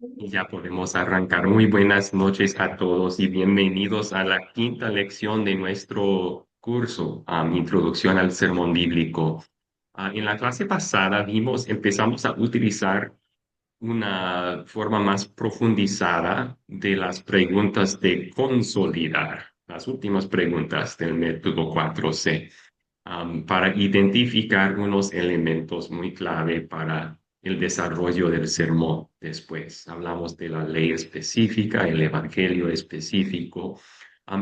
Y ya podemos arrancar. Muy buenas noches a todos y bienvenidos a la quinta lección de nuestro curso, Introducción al Sermón Bíblico. En la clase pasada empezamos a utilizar una forma más profundizada de las preguntas de consolidar, las últimas preguntas del método 4C, para identificar unos elementos muy clave para el desarrollo del sermón. Después hablamos de la ley específica, el evangelio específico.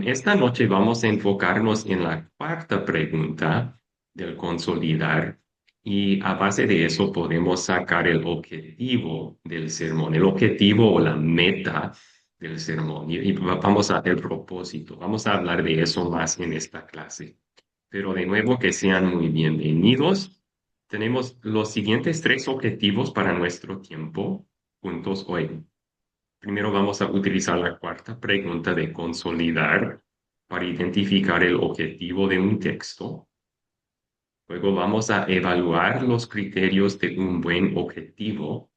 Esta noche vamos a enfocarnos en la cuarta pregunta del consolidar y a base de eso podemos sacar el objetivo del sermón, el objetivo o la meta del sermón. Y vamos a el propósito. Vamos a hablar de eso más en esta clase. Pero de nuevo, que sean muy bienvenidos. Tenemos los siguientes tres objetivos para nuestro tiempo juntos hoy. Primero vamos a utilizar la cuarta pregunta de consolidar para identificar el objetivo de un texto. Luego vamos a evaluar los criterios de un buen objetivo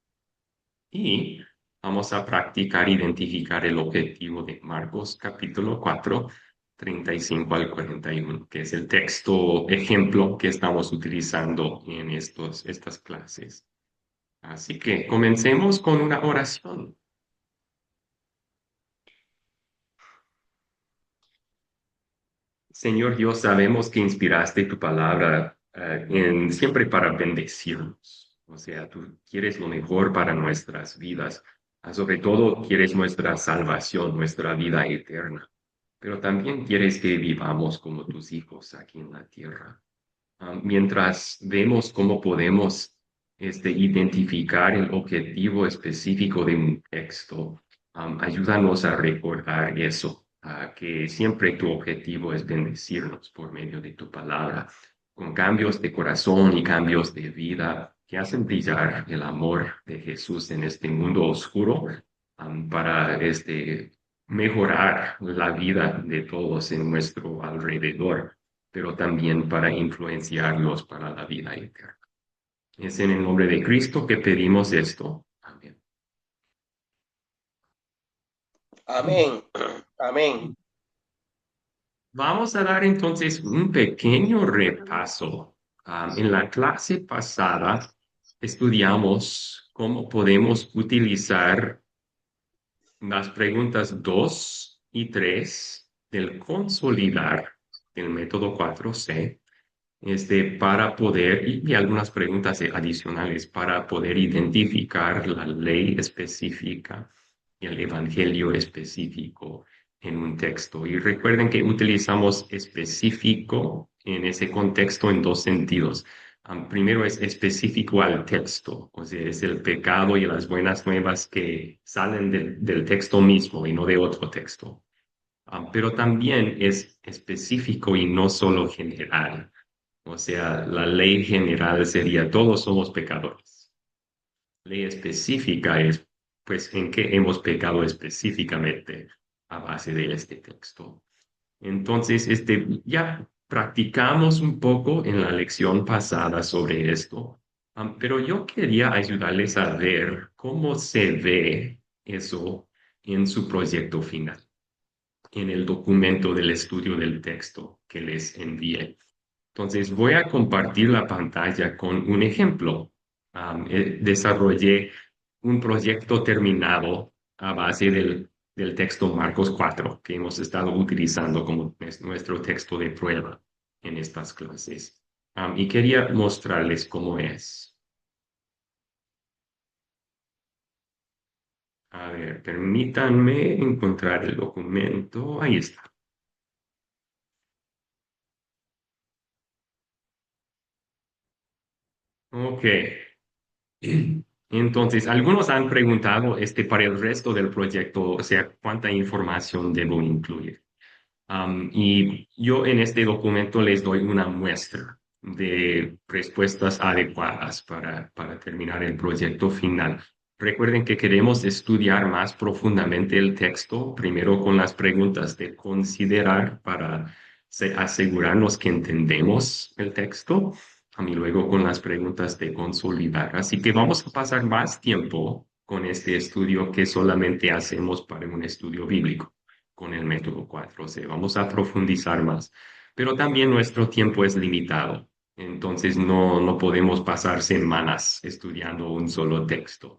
y vamos a practicar identificar el objetivo de Marcos capítulo 4, 35 al 41, que es el texto ejemplo que estamos utilizando en estas clases. Así que comencemos con una oración. Señor Dios, sabemos que inspiraste tu palabra siempre para bendecirnos. O sea, tú quieres lo mejor para nuestras vidas. Sobre todo quieres nuestra salvación, nuestra vida eterna. Pero también quieres que vivamos como tus hijos aquí en la tierra. Mientras vemos cómo podemos identificar el objetivo específico de un texto, ayúdanos a recordar eso, que siempre tu objetivo es bendecirnos por medio de tu palabra, con cambios de corazón y cambios de vida que hacen brillar el amor de Jesús en este mundo oscuro, para mejorar la vida de todos en nuestro alrededor, pero también para influenciarlos para la vida eterna. Es en el nombre de Cristo que pedimos esto. Amén. Amén. Amén. Vamos a dar entonces un pequeño repaso. En la clase pasada estudiamos cómo podemos utilizar las preguntas 2 y 3 del consolidar el método 4C, para poder, y algunas preguntas adicionales para poder identificar la ley específica y el evangelio específico en un texto. Y recuerden que utilizamos específico en ese contexto en dos sentidos. Primero es específico al texto, o sea, es el pecado y las buenas nuevas que salen del texto mismo y no de otro texto. Pero también es específico y no solo general. O sea, la ley general sería todos somos pecadores. Ley específica es, pues, en qué hemos pecado específicamente a base de este texto. Entonces, ya practicamos un poco en la lección pasada sobre esto, pero yo quería ayudarles a ver cómo se ve eso en su proyecto final, en el documento del estudio del texto que les envié. Entonces, voy a compartir la pantalla con un ejemplo. Desarrollé un proyecto terminado a base del texto Marcos 4 que hemos estado utilizando como nuestro texto de prueba en estas clases. Y quería mostrarles cómo es. A ver, permítanme encontrar el documento. Ahí está. Ok. Entonces, algunos han preguntado para el resto del proyecto, o sea, cuánta información debo incluir. Y yo en este documento les doy una muestra de respuestas adecuadas para terminar el proyecto final. Recuerden que queremos estudiar más profundamente el texto, primero con las preguntas de considerar para asegurarnos que entendemos el texto, y luego con las preguntas de consolidar. Así que vamos a pasar más tiempo con este estudio que solamente hacemos para un estudio bíblico, con el método 4. O sea, vamos a profundizar más. Pero también nuestro tiempo es limitado. Entonces no podemos pasar semanas estudiando un solo texto.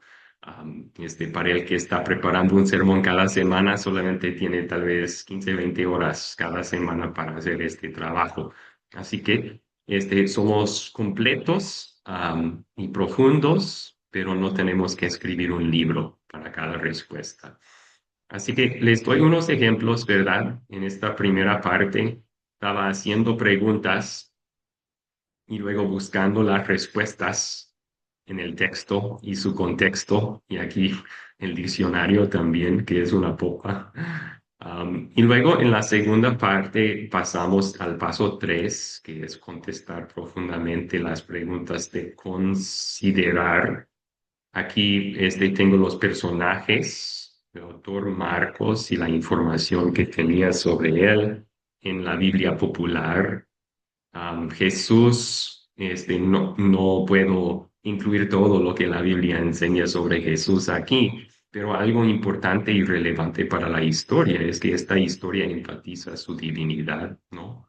Para el que está preparando un sermón cada semana, solamente tiene tal vez 15, 20 horas cada semana para hacer este trabajo. Así que somos completos, y profundos, pero no tenemos que escribir un libro para cada respuesta. Así que les doy unos ejemplos, ¿verdad? En esta primera parte estaba haciendo preguntas y luego buscando las respuestas en el texto y su contexto, y aquí el diccionario también, que es una popa. Y luego en la segunda parte pasamos al paso 3, que es contestar profundamente las preguntas de considerar. Aquí tengo los personajes, el autor Marcos y la información que tenía sobre él en la Biblia popular. Jesús, no puedo incluir todo lo que la Biblia enseña sobre Jesús aquí, pero algo importante y relevante para la historia es que esta historia enfatiza su divinidad, ¿no?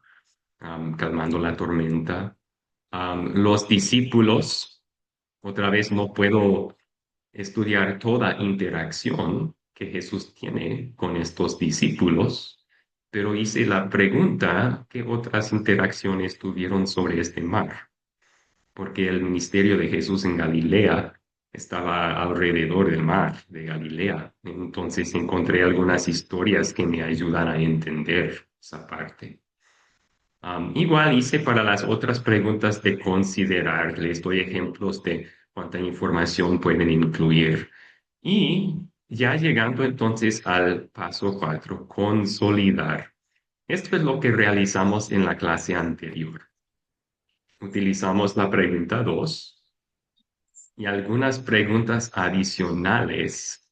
Calmando la tormenta. Los discípulos, otra vez no puedo estudiar toda interacción que Jesús tiene con estos discípulos, pero hice la pregunta, ¿qué otras interacciones tuvieron sobre este mar? Porque el ministerio de Jesús en Galilea estaba alrededor del mar de Galilea. Entonces encontré algunas historias que me ayudan a entender esa parte. Igual hice para las otras preguntas de considerar, les doy ejemplos de cuánta información pueden incluir. Y ya llegando entonces al paso 4, consolidar. Esto es lo que realizamos en la clase anterior. Utilizamos la pregunta 2 y algunas preguntas adicionales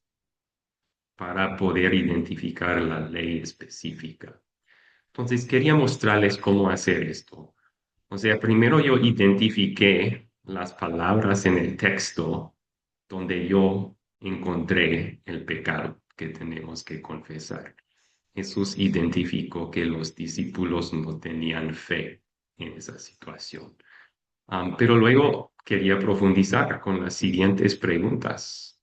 para poder identificar la ley específica. Entonces, quería mostrarles cómo hacer esto. O sea, primero yo identifiqué las palabras en el texto donde yo encontré el pecado que tenemos que confesar. Jesús identificó que los discípulos no tenían fe en esa situación. Pero luego quería profundizar con las siguientes preguntas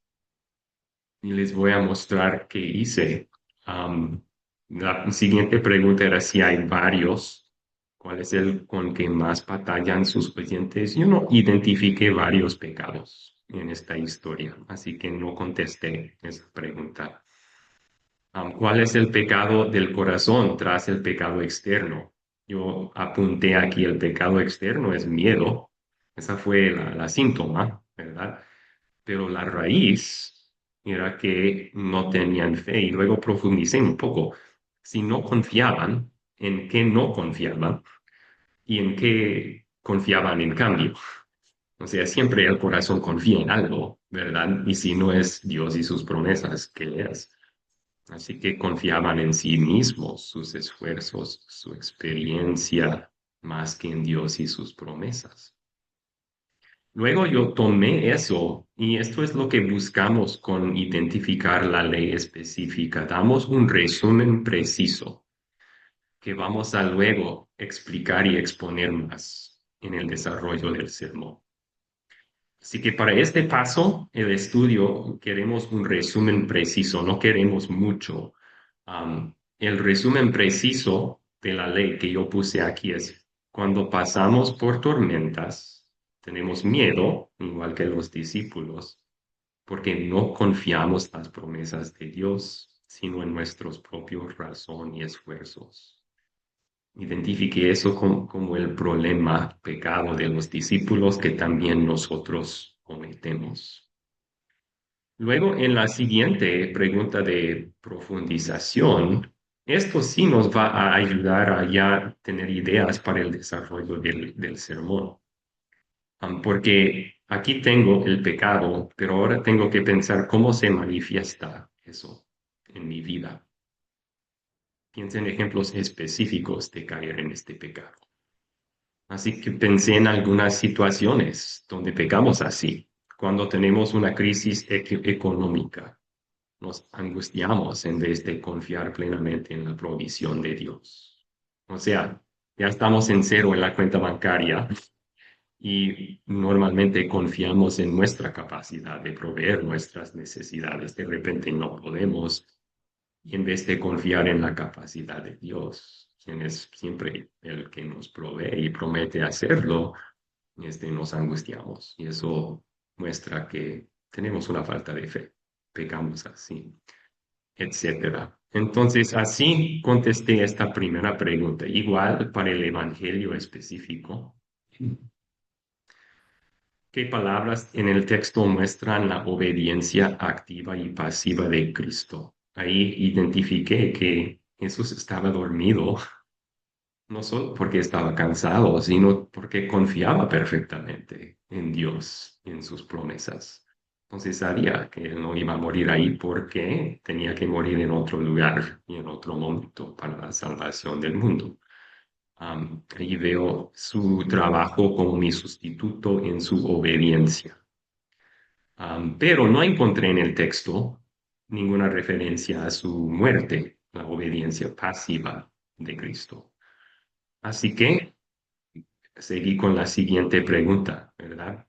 y les voy a mostrar qué hice. La siguiente pregunta era si hay varios, ¿cuál es el con que más batallan sus oyentes? Yo no identifiqué varios pecados en esta historia, así que no contesté esa pregunta. ¿Cuál es el pecado del corazón tras el pecado externo? Yo apunté aquí el pecado externo es miedo. Esa fue la síntoma, ¿verdad? Pero la raíz era que no tenían fe y luego profundicé un poco. Si no confiaban, ¿en qué no confiaban? ¿Y en qué confiaban en cambio? O sea, siempre el corazón confía en algo, ¿verdad? Y si no es Dios y sus promesas, ¿qué es? Así que confiaban en sí mismos, sus esfuerzos, su experiencia, más que en Dios y sus promesas. Luego yo tomé eso y esto es lo que buscamos con identificar la ley específica. Damos un resumen preciso que vamos a luego explicar y exponer más en el desarrollo del sermón. Así que para este paso, el estudio, queremos un resumen preciso, no queremos mucho. El resumen preciso de la ley que yo puse aquí es, cuando pasamos por tormentas, tenemos miedo, igual que los discípulos, porque no confiamos en las promesas de Dios, sino en nuestros propios razón y esfuerzos. Identifique eso como el problema, pecado de los discípulos que también nosotros cometemos. Luego, en la siguiente pregunta de profundización, esto sí nos va a ayudar a ya tener ideas para el desarrollo del sermón. Porque aquí tengo el pecado, pero ahora tengo que pensar cómo se manifiesta eso en mi vida. Piensa en ejemplos específicos de caer en este pecado. Así que pensé en algunas situaciones donde pecamos así, cuando tenemos una crisis económica, nos angustiamos en vez de confiar plenamente en la provisión de Dios. O sea, ya estamos en cero en la cuenta bancaria y normalmente confiamos en nuestra capacidad de proveer nuestras necesidades. De repente no podemos, y en vez de confiar en la capacidad de Dios, quien es siempre el que nos provee y promete hacerlo, nos angustiamos. Y eso muestra que tenemos una falta de fe. Pecamos así, etcétera. Entonces, así contesté esta primera pregunta. Igual para el Evangelio específico. ¿Qué palabras en el texto muestran la obediencia activa y pasiva de Cristo? Ahí identifiqué que Jesús estaba dormido, no solo porque estaba cansado, sino porque confiaba perfectamente en Dios, en sus promesas. Entonces sabía que él no iba a morir ahí porque tenía que morir en otro lugar y en otro momento para la salvación del mundo. Ahí veo su trabajo como mi sustituto en su obediencia. Pero no encontré en el texto ninguna referencia a su muerte, la obediencia pasiva de Cristo. Así que seguí con la siguiente pregunta, ¿verdad?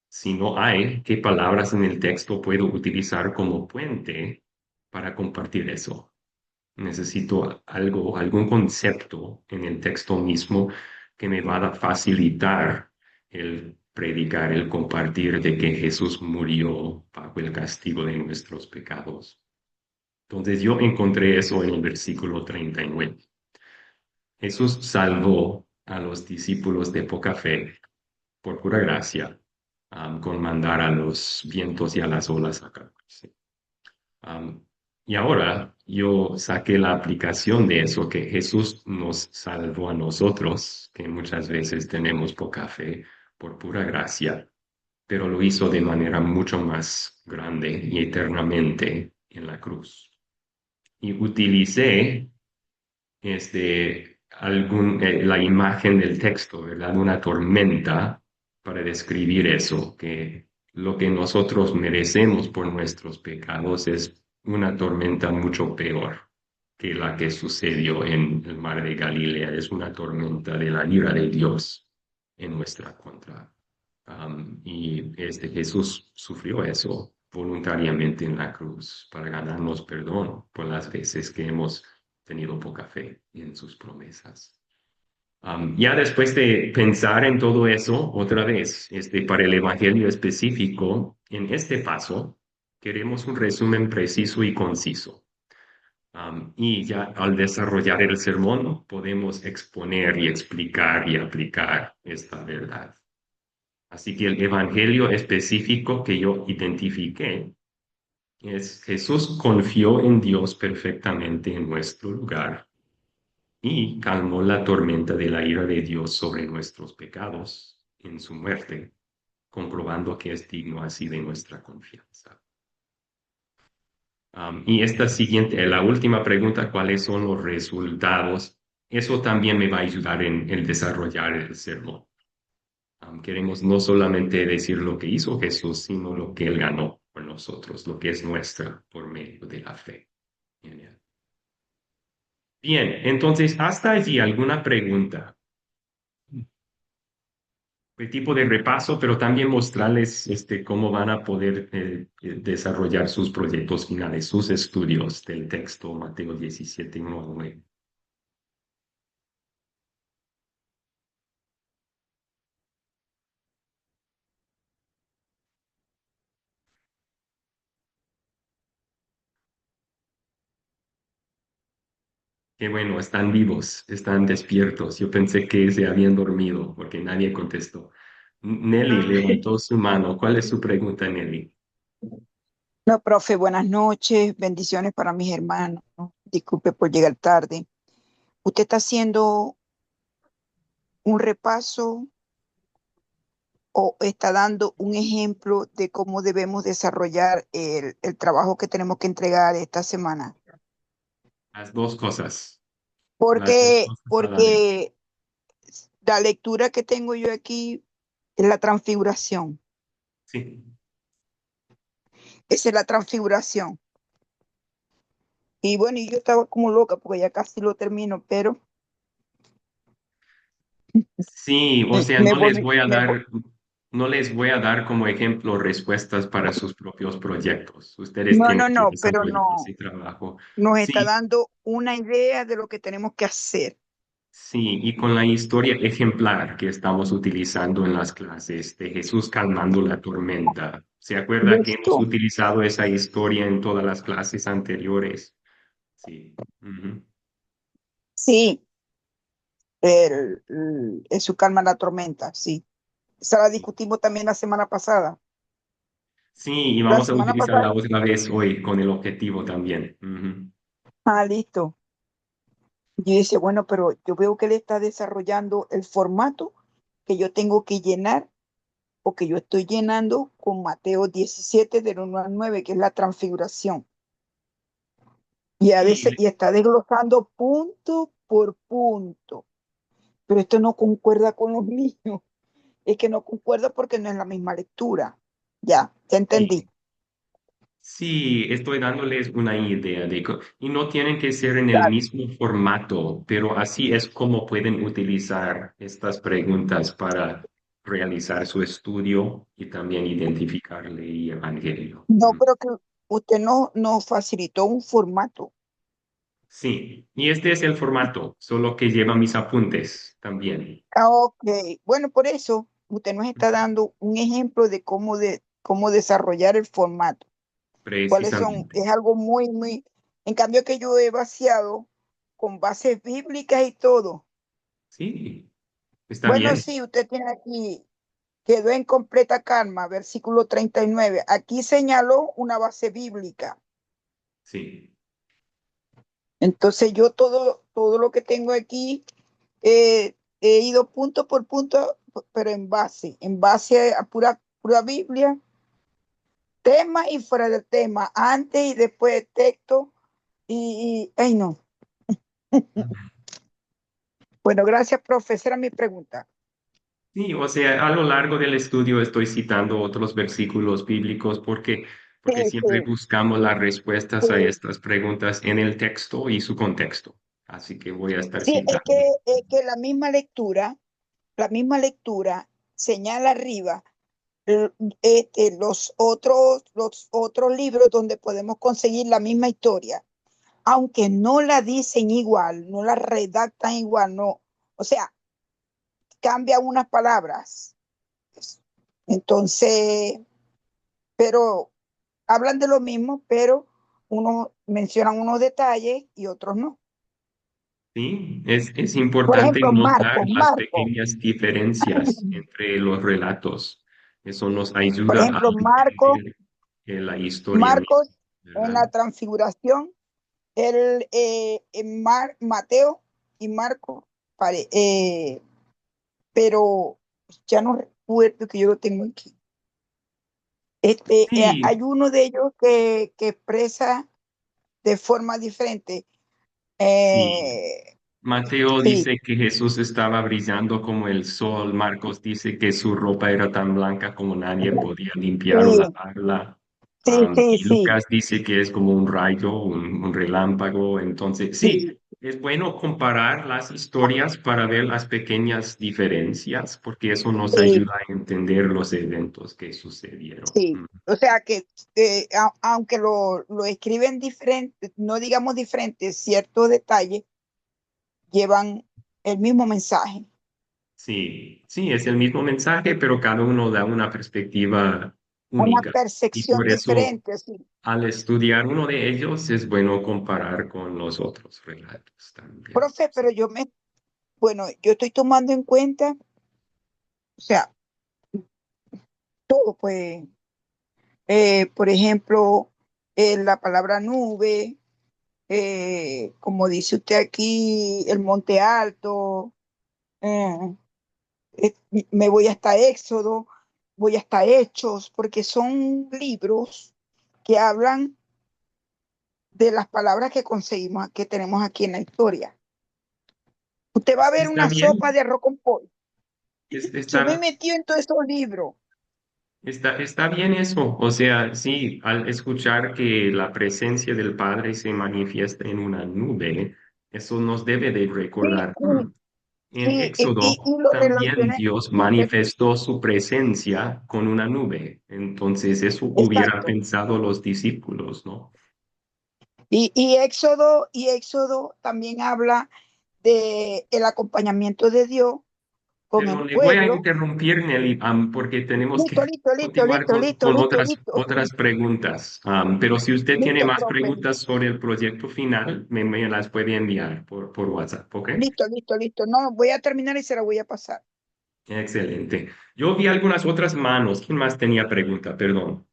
Si no hay, ¿qué palabras en el texto puedo utilizar como puente para compartir eso? Necesito algo, algún concepto en el texto mismo que me va a facilitar el predicar, el compartir de que Jesús murió bajo el castigo de nuestros pecados. Entonces yo encontré eso en el versículo 39. Jesús salvó a los discípulos de poca fe por pura gracia, con mandar a los vientos y a las olas a calmarse. Am, y ahora yo saqué la aplicación de eso, que Jesús nos salvó a nosotros, que muchas veces tenemos poca fe, por pura gracia, pero lo hizo de manera mucho más grande y eternamente en la cruz. Y utilicé la imagen del texto, ¿verdad? Una tormenta para describir eso, que lo que nosotros merecemos por nuestros pecados es una tormenta mucho peor que la que sucedió en el mar de Galilea. Es una tormenta de la ira de Dios en nuestra contra. Y Jesús sufrió eso voluntariamente en la cruz para ganarnos perdón por las veces que hemos tenido poca fe en sus promesas. Ya después de pensar en todo eso, otra vez, para el Evangelio específico, en este paso, queremos un resumen preciso y conciso. Y ya al desarrollar el sermón, podemos exponer y explicar y aplicar esta verdad. Así que el Evangelio específico que yo identifiqué es Jesús confió en Dios perfectamente en nuestro lugar y calmó la tormenta de la ira de Dios sobre nuestros pecados en su muerte, comprobando que es digno así de nuestra confianza. Y esta siguiente, la última pregunta, ¿cuáles son los resultados? Eso también me va a ayudar en el desarrollar el sermón. Queremos no solamente decir lo que hizo Jesús, sino lo que Él ganó por nosotros, lo que es nuestra por medio de la fe en Él. Bien, entonces, hasta allí, ¿alguna pregunta? El tipo de repaso, pero también mostrarles cómo van a poder desarrollar sus proyectos finales, sus estudios del texto Mateo 17, 1 a 9. Qué bueno, están vivos, están despiertos. Yo pensé que se habían dormido porque nadie contestó. Nelly levantó su mano. ¿Cuál es su pregunta, Nelly? No, profe, buenas noches, bendiciones para mis hermanos. Disculpe por llegar tarde. Usted está haciendo un repaso o está dando un ejemplo de cómo debemos desarrollar el trabajo que tenemos que entregar esta semana. Las dos cosas. Las dos Porque, cosas a la vez. porque la lectura que tengo yo aquí es la transfiguración. Sí. Esa es la transfiguración. Y bueno, y yo estaba como loca porque ya casi lo termino, pero Sí, o sea, me volví, no les voy a dar como ejemplo respuestas para sus propios proyectos. Ustedes no, tienen no, que no, pero desarrollar no, ese trabajo. nos está Sí, dando una idea de lo que tenemos que hacer. sí, y con la historia ejemplar que estamos utilizando en las clases de Jesús calmando la tormenta. ¿Se acuerda que hemos ¿Listo? utilizado esa historia en todas las clases anteriores? Sí. Ujú. Sí, su calma la tormenta, sí. Esa la Sí. discutimos también la semana pasada. Sí, y La vamos a semana utilizarla pasada, otra vez hoy con el objetivo también. Ujú. listo. Yo decía, bueno, pero yo veo que él está desarrollando el formato que yo tengo que llenar o que yo estoy llenando con Mateo 17 del 1 al 9, que es la transfiguración. Y a veces, Sí, y está desglosando punto por punto, pero esto no concuerda con los míos. Es que no concuerda porque no es la misma lectura. Ya entendí. sí. Sí, estoy dándoles una idea y no tienen que ser en el mismo formato, pero así es como pueden utilizar estas preguntas para realizar su estudio y también identificar ley y evangelio. No, pero que usted no nos facilitó un formato. Sí, y este es el formato, solo que lleva mis apuntes también, Ok, bueno, por eso usted nos está dando un ejemplo de cómo desarrollar el formato. ¿Cuáles son? precisamente. Es algo muy, muy, en cambio que yo he vaciado con bases bíblicas y todo. Sí, está Bueno, bien. sí, usted tiene aquí, quedó en completa calma, versículo 39. Aquí señaló una base bíblica. Sí, Entonces yo todo lo que tengo aquí he ido punto por punto, pero en base a pura Biblia, tema y fuera del tema, antes y después de texto, ay no. Bueno, gracias, profesora, mi pregunta. sí, o sea, a lo largo del estudio estoy citando otros versículos bíblicos Sí, porque siempre sí, buscamos las respuestas a sí. estas preguntas en el texto y su contexto. Así que voy a estar Sí, citando. es que la misma lectura señala arriba l- los otros libros donde podemos conseguir la misma historia, aunque no la dicen igual, no la redactan igual, no. O sea, cambia unas palabras. Entonces, pero hablan de lo mismo, pero unos mencionan unos detalles y otros no. Sí, es Por importante ejemplo, notar las Marco. pequeñas diferencias entre los relatos. Eso nos Por ayuda a ejemplo, entender la historia misma, Marcos en ¿verdad? la transfiguración, Mateo y Marcos, pero ya no recuerdo que yo lo tengo aquí. Sí, Hay uno de ellos que expresa de forma diferente. sí. Eh, Mateo sí, dice que Jesús estaba brillando como el sol. Marcos dice que su ropa era tan blanca como nadie podía limpiar o sí, lavarla. sí, Y sí, Lucas dice que es como un rayo, un relámpago. Entonces, sí, sí, es bueno comparar las historias para ver las pequeñas diferencias, porque eso nos sí, ayuda a entender los eventos que sucedieron. sí. O sea que aunque lo escriben diferente, no digamos diferente, ciertos detalles llevan el mismo mensaje, Sí, sí, es el mismo mensaje, pero cada uno da una perspectiva una única. Y percepción por eso diferente. Sí. al estudiar uno de ellos es bueno comparar con los otros relatos también. Profe, pero bueno, yo estoy tomando en cuenta, o sea, todo, pues, por ejemplo, la palabra nube, como dice usted aquí, el monte alto, eh, eh, me voy hasta Éxodo, voy hasta Hechos, porque son libros que hablan de las palabras que conseguimos, que tenemos aquí en la historia. Usted va a ver Está una bien, sopa de arroz con pollo. Yo está me metí en todos esos libros. Está bien eso, o sea, sí, al escuchar que la presencia del Padre se manifiesta en una nube, eso nos debe de Sí, recordar, en sí, Éxodo y lo también relacioné, Dios usted, manifestó su presencia con una nube, entonces eso hubiera exacto. pensado los discípulos, ¿no? Y Éxodo también habla de el acompañamiento de Dios con Pero el le voy a pueblo. interrumpir, Nelly, porque tenemos que Listo, listo, listo, continuar listo, listo, con listo, otras, listo, otras preguntas. Pero si usted tiene listo, más profe. preguntas sobre el proyecto final, me las puede enviar por WhatsApp, ¿ok? Listo, listo, listo. No, voy a terminar y se la voy a pasar. Excelente. Yo vi algunas otras manos. ¿Quién más tenía pregunta? Perdón.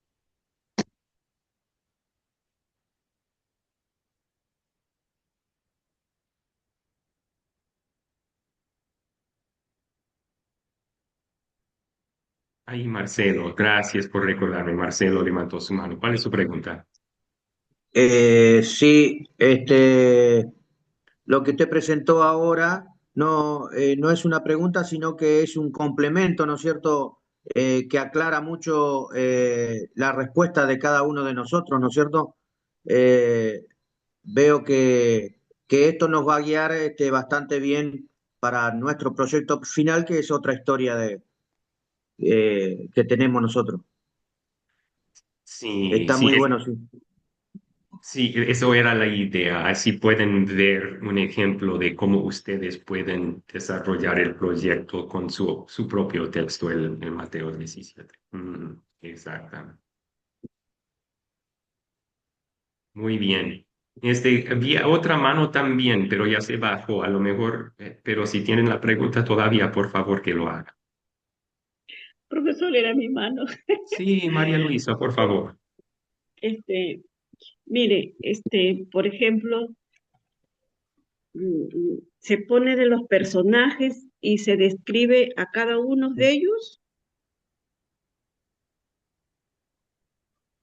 Ahí, Marcelo. Gracias por recordarme. Marcelo levantó su mano. ¿Cuál es su pregunta? Sí, lo que te presentó ahora no es una pregunta, sino que es un complemento, ¿no es cierto? Que aclara mucho la respuesta de cada uno de nosotros, ¿no es cierto? Eh, Veo que esto nos va a guiar bastante bien para nuestro proyecto final, que es otra historia que tenemos nosotros. Sí, Está sí, muy bueno, sí. sí, eso era la idea. Así pueden ver un ejemplo de cómo ustedes pueden desarrollar el proyecto con su propio texto, el Mateo 17. Exactamente. Muy bien. Había otra mano también, pero ya se bajó. A lo mejor, pero si tienen la pregunta todavía, por favor que lo hagan. Profesor, era mi mano. Sí, María Luisa, por favor. Este, mire, por ejemplo, se pone de los personajes y se describe a cada uno de ellos.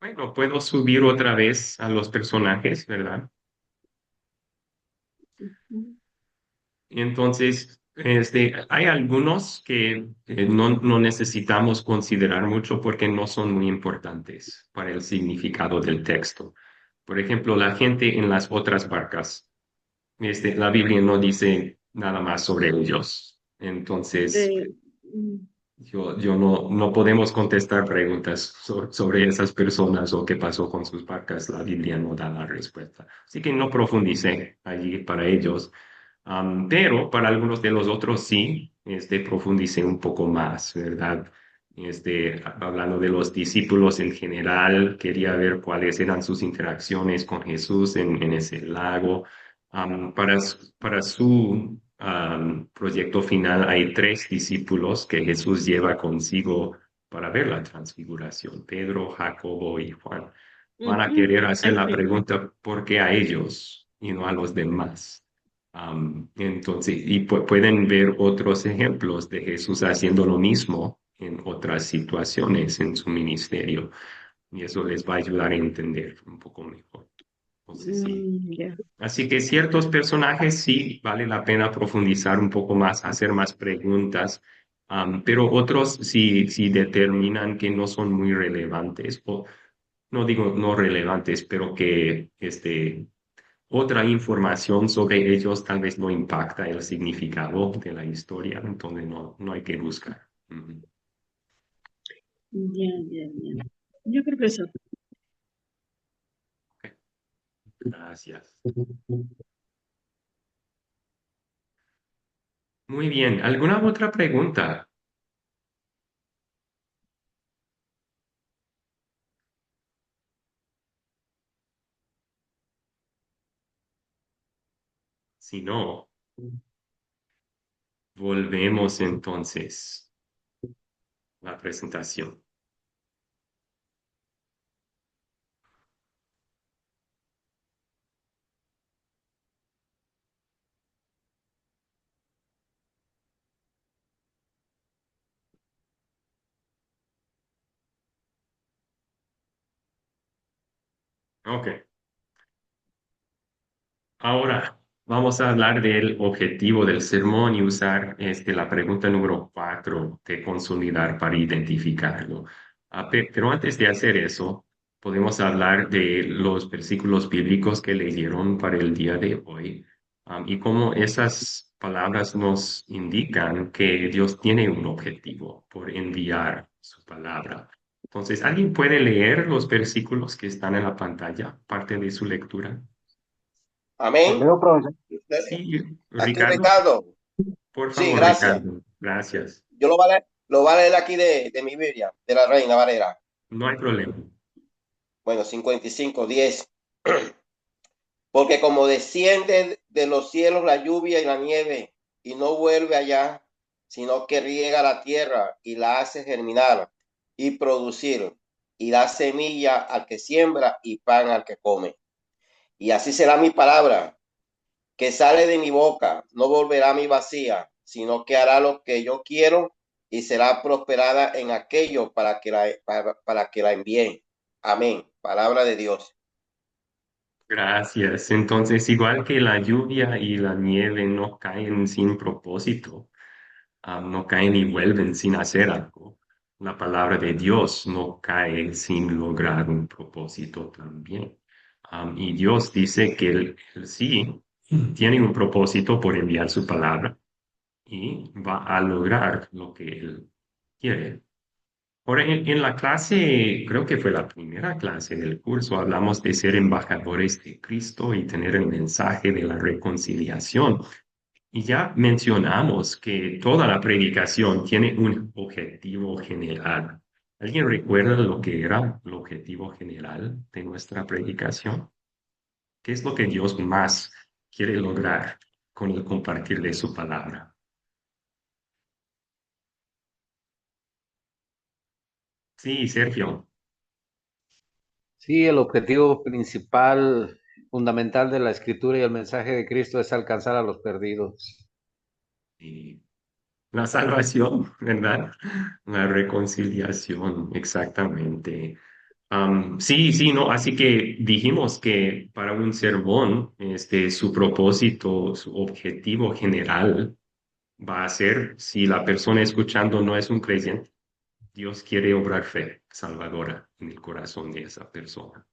Bueno, puedo subir otra vez a los personajes, ¿verdad? Mm, Entonces, hay algunos que no necesitamos considerar mucho porque no son muy importantes para el significado del texto. Por ejemplo, la gente en las otras barcas. La Biblia no dice nada más sobre ellos. Entonces, eh, mm, yo no podemos contestar preguntas sobre esas personas o qué pasó con sus barcas. La Biblia no da la respuesta. Así que no profundicé allí para ellos. Pero para algunos de los otros sí, profundicé un poco más, ¿verdad? Hablando de los discípulos en general, quería ver cuáles eran sus interacciones con Jesús en ese lago. Para su proyecto final hay tres discípulos que Jesús lleva consigo para ver la transfiguración, Pedro, Jacobo y Juan. Van a ujú, querer hacer ahí la estoy. pregunta, ¿por qué a ellos y no a los demás? Entonces, y pueden ver otros ejemplos de Jesús haciendo lo mismo en otras situaciones en su ministerio, y eso les va a ayudar a entender un poco mejor. Entonces, sí. Ya. Así que ciertos personajes sí vale la pena profundizar un poco más, hacer más preguntas, pero otros sí determinan que no son muy relevantes, o no digo no relevantes, pero que otra información sobre ellos tal vez no impacta el significado de la historia, entonces no hay que buscar. Ujú. Ya, ya, ya. Ya, profesor. Ok, gracias. Muy bien, ¿alguna otra pregunta? Si no, volvemos entonces a la presentación. Ok, ahora vamos a hablar del objetivo del sermón y usar la pregunta número 4 de consolidar para identificarlo. Pero antes de hacer eso, podemos hablar de los versículos bíblicos que leyeron para el día de hoy, y cómo esas palabras nos indican que Dios tiene un objetivo por enviar su palabra. Entonces, ¿alguien puede leer los versículos que están en la pantalla, parte de su lectura? Amén. Leo, profesor. Sí, Aquí Ricardo, Ricardo. por Sí, favor, gracias. Ricardo. Gracias. Yo lo voy a leer aquí de mi Biblia, de la Reina Valera. No hay problema. Bueno, 55:10. Porque como desciende de los cielos la lluvia y la nieve, y no vuelve allá, sino que riega la tierra y la hace germinar y producir, y da semilla al que siembra y pan al que come. Y así será mi palabra, que sale de mi boca, no volverá a mi vacía, sino que hará lo que yo quiero y será prosperada en aquello para que la envíe. Amén. Palabra de Dios. Gracias. Entonces, igual que la lluvia y la nieve no caen sin propósito, no caen y vuelven sin hacer algo, la palabra de Dios no cae sin lograr un propósito también. Y Dios dice que él sí tiene un propósito por enviar su palabra y va a lograr lo que Él quiere. Ahora, en la clase, creo que fue la primera clase del curso, hablamos de ser embajadores de Cristo y tener el mensaje de la reconciliación. Y ya mencionamos que toda la predicación tiene un objetivo general. ¿Alguien recuerda lo que era el objetivo general de nuestra predicación? ¿Qué es lo que Dios más quiere lograr con el compartir de su palabra? Sí, Sergio. Sí, el objetivo principal, fundamental de la escritura y el mensaje de Cristo es alcanzar a los perdidos. Sí. La salvación, ¿verdad? La reconciliación, exactamente. Sí, sí, no, así que dijimos que para un sermón, su propósito, su objetivo general va a ser, si la persona escuchando no es un creyente, Dios quiere obrar fe salvadora en el corazón de esa persona.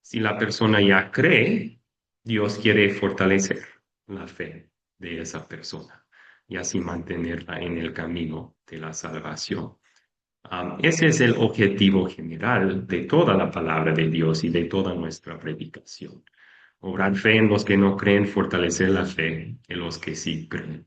Si la persona ya cree, Dios quiere fortalecer la fe de esa persona y así mantenerla en el camino de la salvación. Ese es el objetivo general de toda la palabra de Dios y de toda nuestra predicación. Obrar fe en los que no creen, fortalecer la fe en los que sí creen.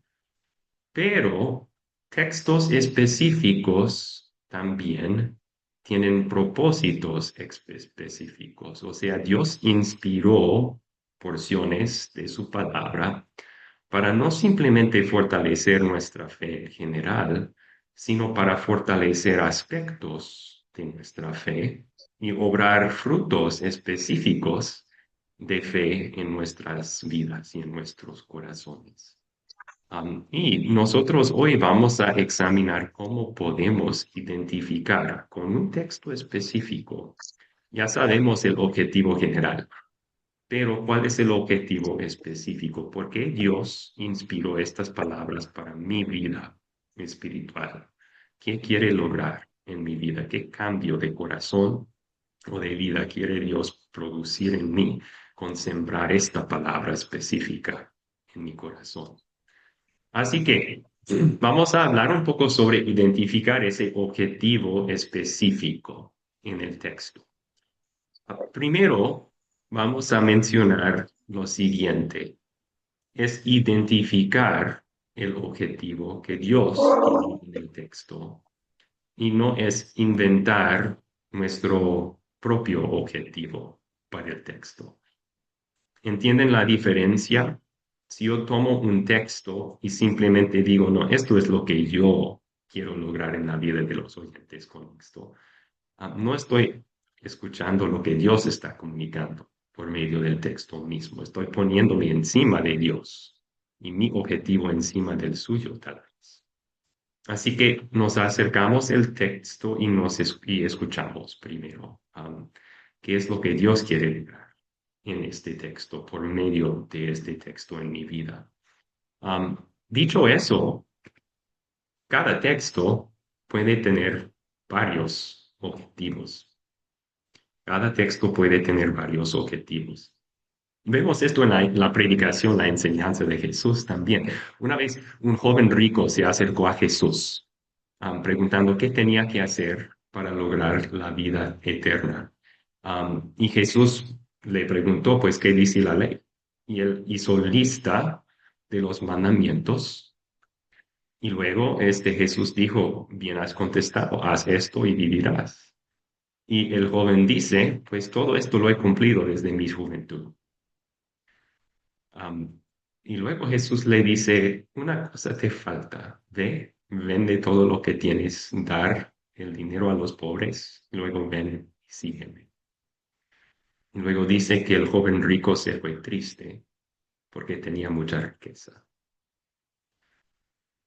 Pero textos específicos también tienen propósitos específicos. O sea, Dios inspiró porciones de su palabra para no simplemente fortalecer nuestra fe en general, sino para fortalecer aspectos de nuestra fe y obrar frutos específicos de fe en nuestras vidas y en nuestros corazones. Y nosotros hoy vamos a examinar cómo podemos identificar con un texto específico. Ya sabemos el objetivo general, pero ¿cuál es el objetivo específico? ¿Por qué Dios inspiró estas palabras para mi vida espiritual? ¿Qué quiere lograr en mi vida? ¿Qué cambio de corazón o de vida quiere Dios producir en mí con sembrar esta palabra específica en mi corazón? Así que vamos a hablar un poco sobre identificar ese objetivo específico en el texto. Primero, vamos a mencionar lo siguiente, es identificar el objetivo que Dios tiene en el texto y no es inventar nuestro propio objetivo para el texto. ¿Entienden la diferencia? Si yo tomo un texto y simplemente digo, no, esto es lo que yo quiero lograr en la vida de los oyentes con esto, no estoy escuchando lo que Dios está comunicando por medio del texto mismo. Estoy poniéndome encima de Dios y mi objetivo encima del suyo, tal vez. Así que nos acercamos al texto y escuchamos primero qué es lo que Dios quiere lograr en este texto, por medio de este texto en mi vida. Dicho eso, cada texto puede tener varios objetivos. Cada texto puede tener varios objetivos. Vemos esto en la predicación, la enseñanza de Jesús también. Una vez un joven rico se acercó a Jesús, preguntando qué tenía que hacer para lograr la vida eterna. Y Jesús le preguntó, pues, ¿qué dice la ley? Y él hizo lista de los mandamientos. Y luego Jesús dijo, bien has contestado, haz esto y vivirás. Y el joven dice, pues todo esto lo he cumplido desde mi juventud. Y luego Jesús le dice, una cosa te falta, ve, vende todo lo que tienes, dar el dinero a los pobres, luego ven y sígueme. Y luego dice que el joven rico se fue triste porque tenía mucha riqueza.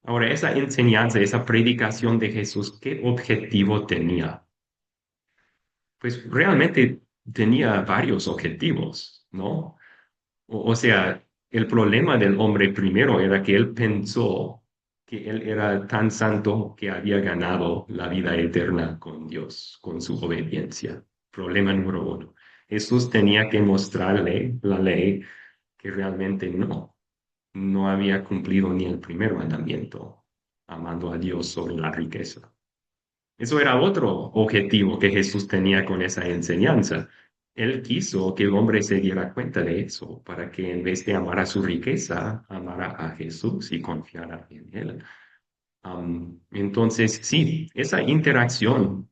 Ahora, esa enseñanza, esa predicación de Jesús, ¿qué objetivo tenía? Pues realmente tenía varios objetivos, ¿no? O sea, el problema del hombre primero era que él pensó que él era tan santo que había ganado la vida eterna con Dios, con su obediencia. Problema número uno. Jesús tenía que mostrarle la ley que realmente no había cumplido ni el primer mandamiento, amando a Dios sobre la riqueza. Eso era otro objetivo que Jesús tenía con esa enseñanza. Él quiso que el hombre se diera cuenta de eso, para que en vez de amar a su riqueza, amara a Jesús y confiara en él. Entonces, sí, esa interacción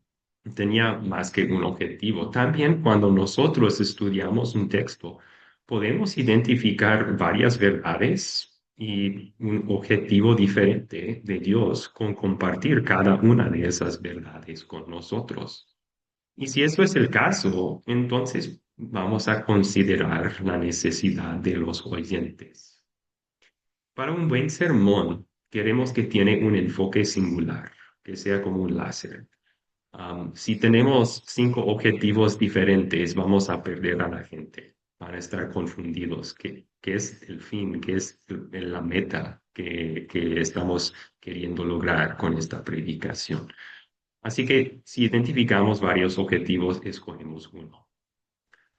tenía más que un objetivo. También cuando nosotros estudiamos un texto, podemos identificar varias verdades y un objetivo diferente de Dios con compartir cada una de esas verdades con nosotros. Y si eso es el caso, entonces vamos a considerar la necesidad de los oyentes. Para un buen sermón, queremos que tiene un enfoque singular, que sea como un láser. Si tenemos 5 objetivos diferentes, vamos a perder a la gente. Van a estar confundidos. ¿Qué es el fin? ¿Qué es la meta que estamos queriendo lograr con esta predicación? Así que si identificamos varios objetivos, escogemos uno.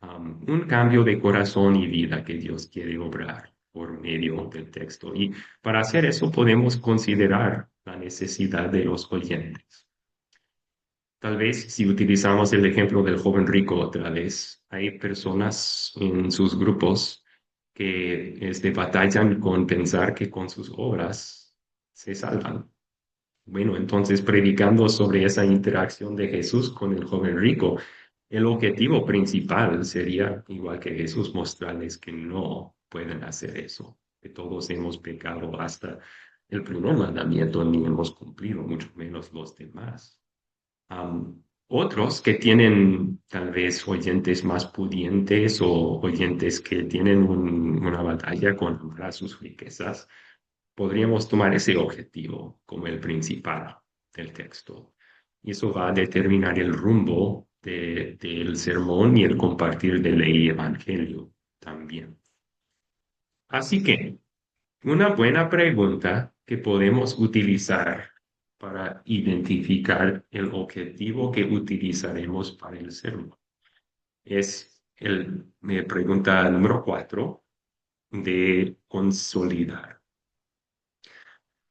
Un cambio de corazón y vida que Dios quiere obrar por medio del texto. Y para hacer eso podemos considerar la necesidad de los oyentes. Tal vez si utilizamos el ejemplo del joven rico otra vez, hay personas en sus grupos que batallan con pensar que con sus obras se salvan. Bueno, entonces predicando sobre esa interacción de Jesús con el joven rico, el objetivo principal sería, igual que Jesús, mostrarles que no pueden hacer eso, que todos hemos pecado hasta el primer mandamiento, ni hemos cumplido, mucho menos los demás. Otros que tienen tal vez oyentes más pudientes o oyentes que tienen una batalla contra sus riquezas, podríamos tomar ese objetivo como el principal del texto. Y eso va a determinar el rumbo del sermón y el compartir de ley y evangelio también. Así que una buena pregunta que podemos utilizar para identificar el objetivo que utilizaremos para el sermón es pregunta número 4 de consolidar.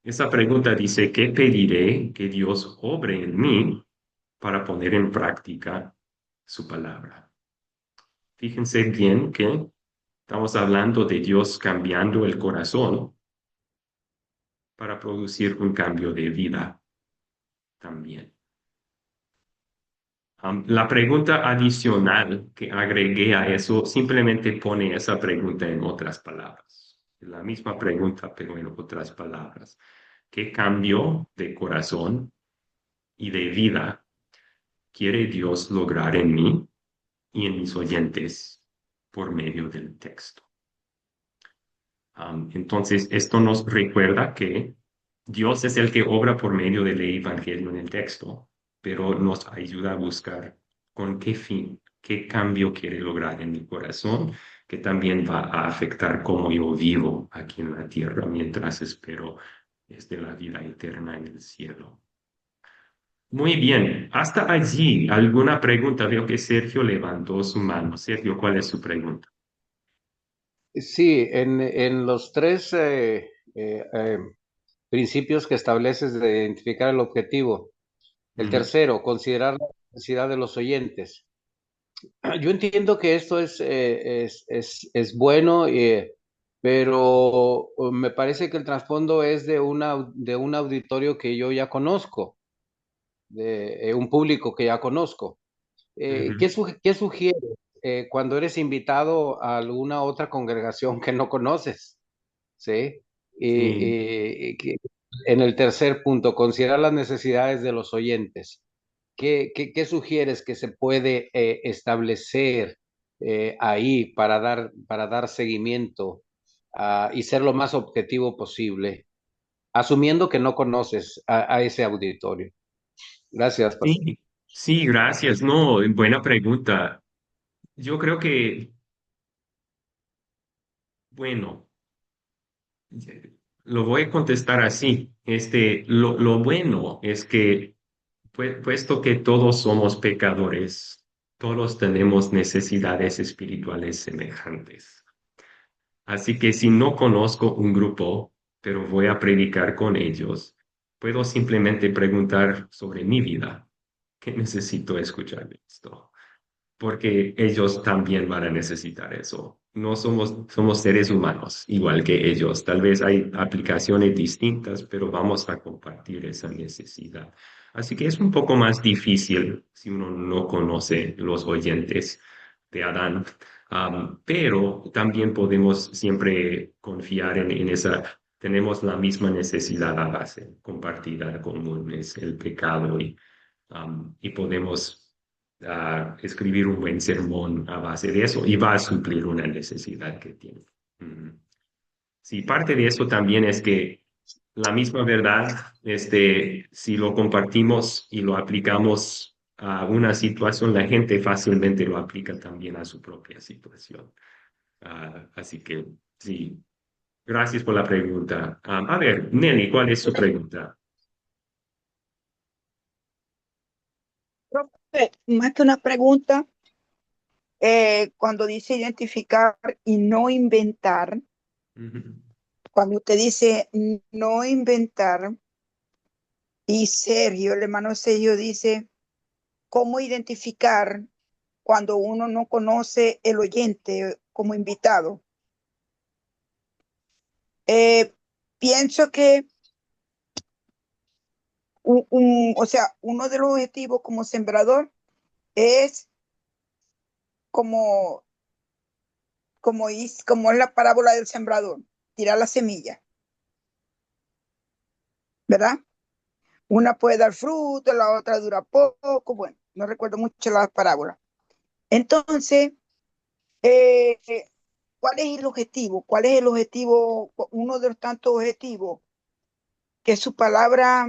Esa pregunta dice, ¿qué pediré que Dios obre en mí para poner en práctica su palabra? Fíjense bien que estamos hablando de Dios cambiando el corazón para producir un cambio de vida también. La pregunta adicional que agregué a eso simplemente pone esa pregunta en otras palabras. La misma pregunta, pero en otras palabras. ¿Qué cambio de corazón y de vida quiere Dios lograr en mí y en mis oyentes por medio del texto? Entonces, esto nos recuerda que Dios es el que obra por medio del evangelio en el texto, pero nos ayuda a buscar con qué fin, qué cambio quiere lograr en mi corazón, que también va a afectar cómo yo vivo aquí en la tierra mientras espero la vida eterna en el cielo. Muy bien. Hasta allí, ¿alguna pregunta? Veo que Sergio levantó su mano. Sergio, ¿cuál es su pregunta? Sí, en los tres principios que estableces de identificar el objetivo. El Ujú, tercero, considerar la necesidad de los oyentes. Yo entiendo que esto es bueno, pero me parece que el trasfondo es de un auditorio que yo ya conozco, de un público que ya conozco. ujú. ¿Qué sugieres cuando eres invitado a alguna otra congregación que no conoces? ¿Sí? Sí. En el tercer punto, considerar las necesidades de los oyentes. ¿Qué sugieres que se puede establecer ahí para dar seguimiento y ser lo más objetivo posible, asumiendo que no conoces a ese auditorio? Gracias, pastor. Sí, sí, gracias. No, buena pregunta. Yo creo que, bueno, lo voy a contestar así. Lo bueno es que, puesto que todos somos pecadores, todos tenemos necesidades espirituales semejantes. Así que si no conozco un grupo, pero voy a predicar con ellos, puedo simplemente preguntar sobre mi vida. ¿Qué necesito escuchar de esto? Porque ellos también van a necesitar eso. No somos seres humanos, igual que ellos. Tal vez hay aplicaciones distintas, pero vamos a compartir esa necesidad. Así que es un poco más difícil si uno no conoce los oyentes de Adán. Pero también podemos siempre confiar en esa, tenemos la misma necesidad a base compartida común, es el pecado y podemos escribir un buen sermón a base de eso y va a suplir una necesidad que tiene. Ujú. Sí, parte de eso también es que la misma verdad, si lo compartimos y lo aplicamos a una situación, la gente fácilmente lo aplica también a su propia situación. Así que sí, gracias por la pregunta. A ver, Nelly, ¿cuál es su pregunta? Profe, más que una pregunta, cuando dice identificar y no inventar, Ujú. cuando usted dice no inventar, y Sergio, el hermano Sergio dice cómo identificar cuando uno no conoce el oyente como invitado. Eh, Pienso que o sea, uno de los objetivos como sembrador es como, como es la parábola del sembrador, tirar la semilla, ¿verdad? Una puede dar fruto, la otra dura poco, bueno, no recuerdo mucho las parábolas. Entonces, eh, ¿cuál es el objetivo? ¿Cuál es el objetivo? Uno de los tantos objetivos que su palabra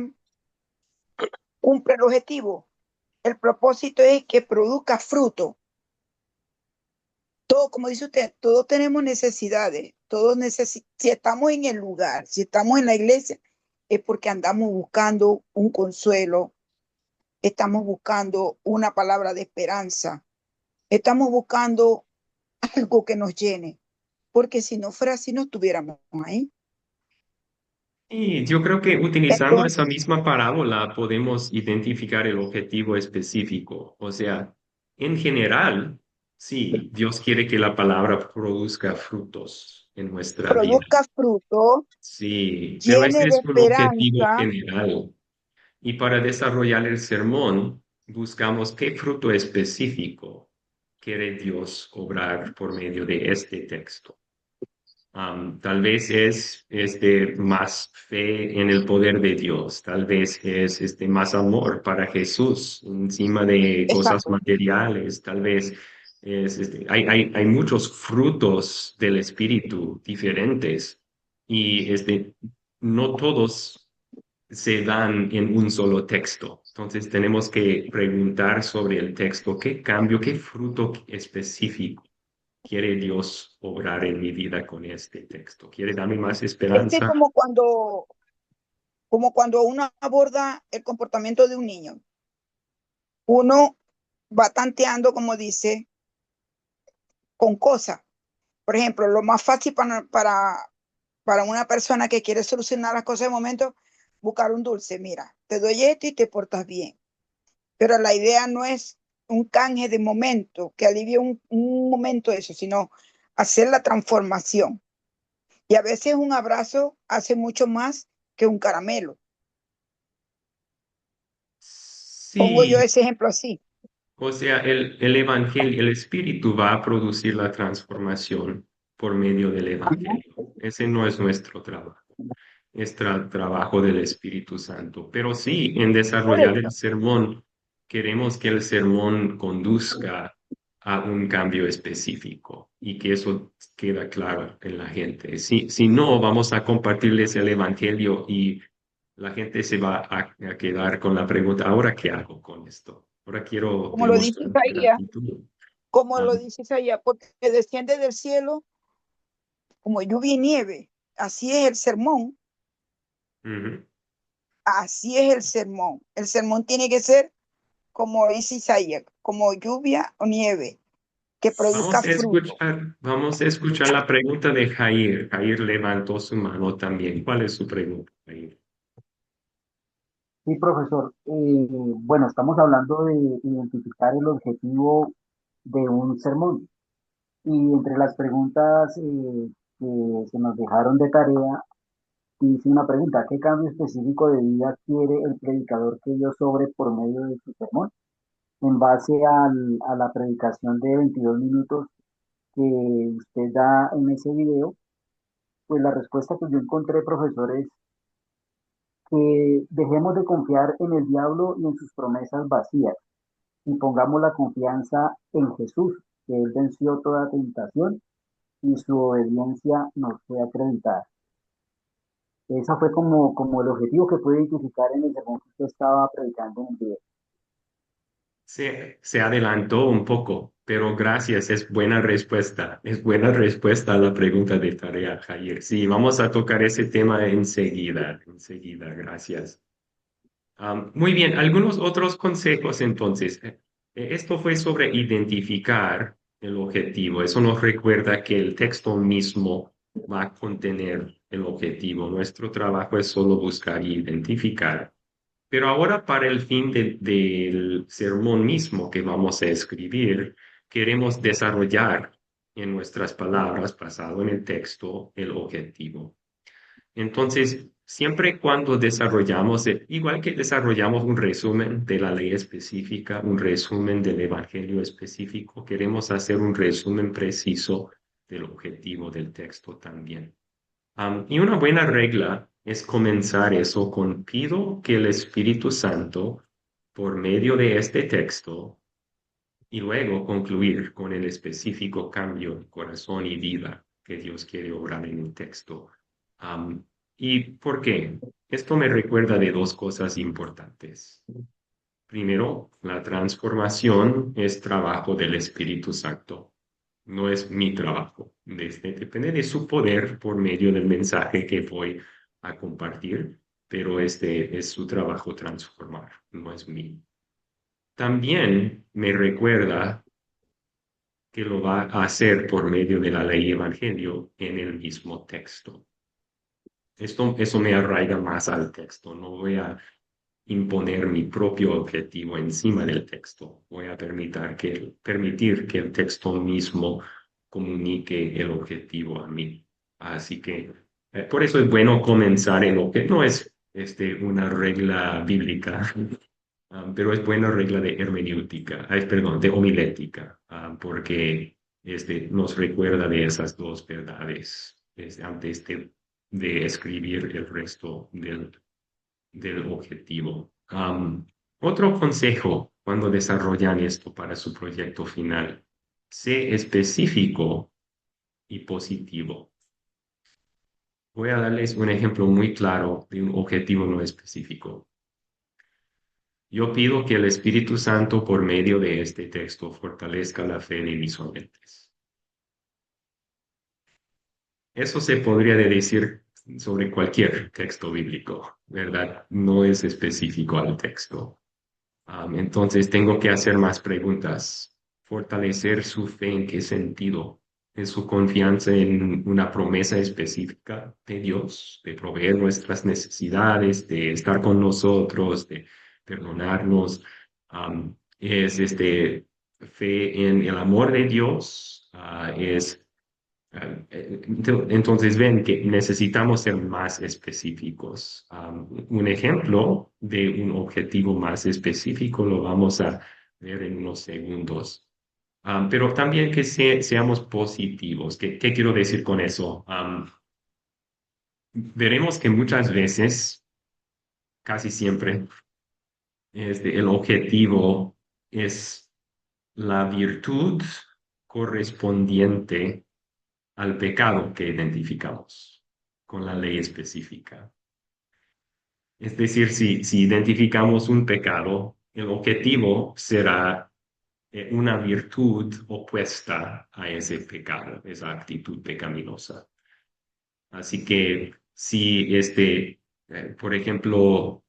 cumple el objetivo. El propósito es que produzca fruto. Todo, como dice usted, todos tenemos necesidades. Si estamos en el lugar, si estamos en la iglesia, es porque andamos buscando un consuelo, estamos buscando una palabra de esperanza, estamos buscando algo que nos llene, porque si no fuera así, no estuviéramos ahí. Y yo creo que utilizando esa Entonces, misma parábola podemos identificar el objetivo específico. O sea, en general, sí, Dios quiere que la palabra produzca frutos en nuestra vida. produzca fruto, Sí, pero ese llene de es un objetivo esperanza. general. Y para desarrollar el sermón, buscamos qué fruto específico quiere Dios obrar por medio de este texto. Tal vez es más fe en el poder de Dios, tal vez es más amor para Jesús encima de cosas Exacto. materiales, tal vez hay muchos frutos del Espíritu diferentes y no todos se dan en un solo texto. Entonces tenemos que preguntar sobre el texto, ¿qué cambio, qué fruto específico quiere Dios obrar en mi vida con este texto? ¿Quiere darme más Este es esperanza? como cuando uno aborda el comportamiento de un niño. uno va tanteando, como dice, con cosas. Por ejemplo, lo más fácil para una persona que quiere solucionar las cosas de momento, buscar un dulce. Mira, te doy esto y te portas bien. Pero la idea no es un canje de momento que alivie un momento eso, sino hacer la transformación. Y a veces un abrazo hace mucho más que un caramelo. Pongo yo Sí, ese ejemplo así. o sea, el evangelio, el espíritu va a producir la transformación por medio del evangelio. Ese no es nuestro trabajo, es trabajo del Espíritu Santo. Pero sí, en Por desarrollar el eso, sermón, queremos que el sermón conduzca a un cambio específico y que eso queda claro en la gente. Si no, vamos a compartirles el evangelio y la gente se va a quedar con la pregunta, ¿ahora qué hago con esto? Ahora quiero como lo dice demostrar Isaías, gratitud. como Ah, lo dice Isaías, porque desciende del cielo como lluvia y nieve. Así es el sermón, ujú. así es el sermón. El sermón tiene que ser como dice Isaías, como lluvia o nieve, que produzca fruto. Vamos a escuchar la pregunta de Jair. Jair levantó su mano también. ¿Cuál es su pregunta, Jair? Sí, profesor. Bueno, estamos hablando de identificar el objetivo de un sermón. Y entre las preguntas que se nos dejaron de tarea, hice una pregunta: ¿qué cambio específico de vida quiere el predicador que dio sobre por medio de su sermón? En base a la predicación de 22 minutos que usted da en ese video, pues la respuesta que yo encontré, profesor, es que dejemos de confiar en el diablo y en sus promesas vacías y pongamos la confianza en Jesús, que Él venció toda tentación y su obediencia nos fue acreditada. Ese fue como el objetivo que pude identificar en el sermón que usted estaba predicando en el video. Se adelantó un poco, pero gracias. Es buena respuesta. Es buena respuesta a la pregunta de tarea, Jair. Sí, vamos a tocar ese tema enseguida. Enseguida, gracias. Muy bien, algunos otros consejos entonces. Esto fue sobre identificar el objetivo. Eso nos recuerda que el texto mismo va a contener el objetivo. Nuestro trabajo es solo buscar y identificar. Pero ahora para el fin del sermón mismo que vamos a escribir, queremos desarrollar en nuestras palabras, basado en el texto, el objetivo. Entonces, siempre cuando desarrollamos, igual que desarrollamos un resumen de la ley específica, un resumen del evangelio específico, queremos hacer un resumen preciso del objetivo del texto también. Y una buena regla es comenzar eso con pido que el Espíritu Santo, por medio de este texto, y luego concluir con el específico cambio de corazón y vida que Dios quiere obrar en el texto. Am, ¿Y por qué? Esto me recuerda de dos cosas importantes. Primero, la transformación es trabajo del Espíritu Santo, no es mi trabajo. Depende de su poder por medio del mensaje que voy a compartir, pero este es su trabajo transformar, no es mío. También me recuerda que lo va a hacer por medio de la ley y evangelio en el mismo texto. Eso me arraiga más al texto. No voy a imponer mi propio objetivo encima del texto. Voy a permitir que el texto mismo comunique el objetivo a mí. Así que por eso es bueno comenzar en lo que no es una regla bíblica, pero es buena regla de hermenéutica, perdón, de homilética, porque nos recuerda de esas dos verdades antes de escribir el resto del objetivo. Otro consejo cuando desarrollan esto para su proyecto final, sé específico y positivo. Voy a darles un ejemplo muy claro de un objetivo no específico. Yo pido que el Espíritu Santo, por medio de este texto, fortalezca la fe de mis oyentes. Eso se podría decir sobre cualquier texto bíblico, ¿verdad? No es específico al texto. Entonces tengo que hacer más preguntas. Fortalecer su fe en qué sentido, en su confianza en una promesa específica de Dios, de proveer nuestras necesidades, de estar con nosotros, de perdonarnos. Es fe en el amor de Dios, entonces ven que necesitamos ser más específicos. Un ejemplo de un objetivo más específico lo vamos a ver en unos segundos. Pero también que seamos positivos. ¿Qué quiero decir con eso? Veremos que muchas veces, casi siempre, el objetivo es la virtud correspondiente al pecado que identificamos con la ley específica. Es decir, si identificamos un pecado, el objetivo será una virtud opuesta a ese pecado, esa actitud pecaminosa. Así que si por ejemplo,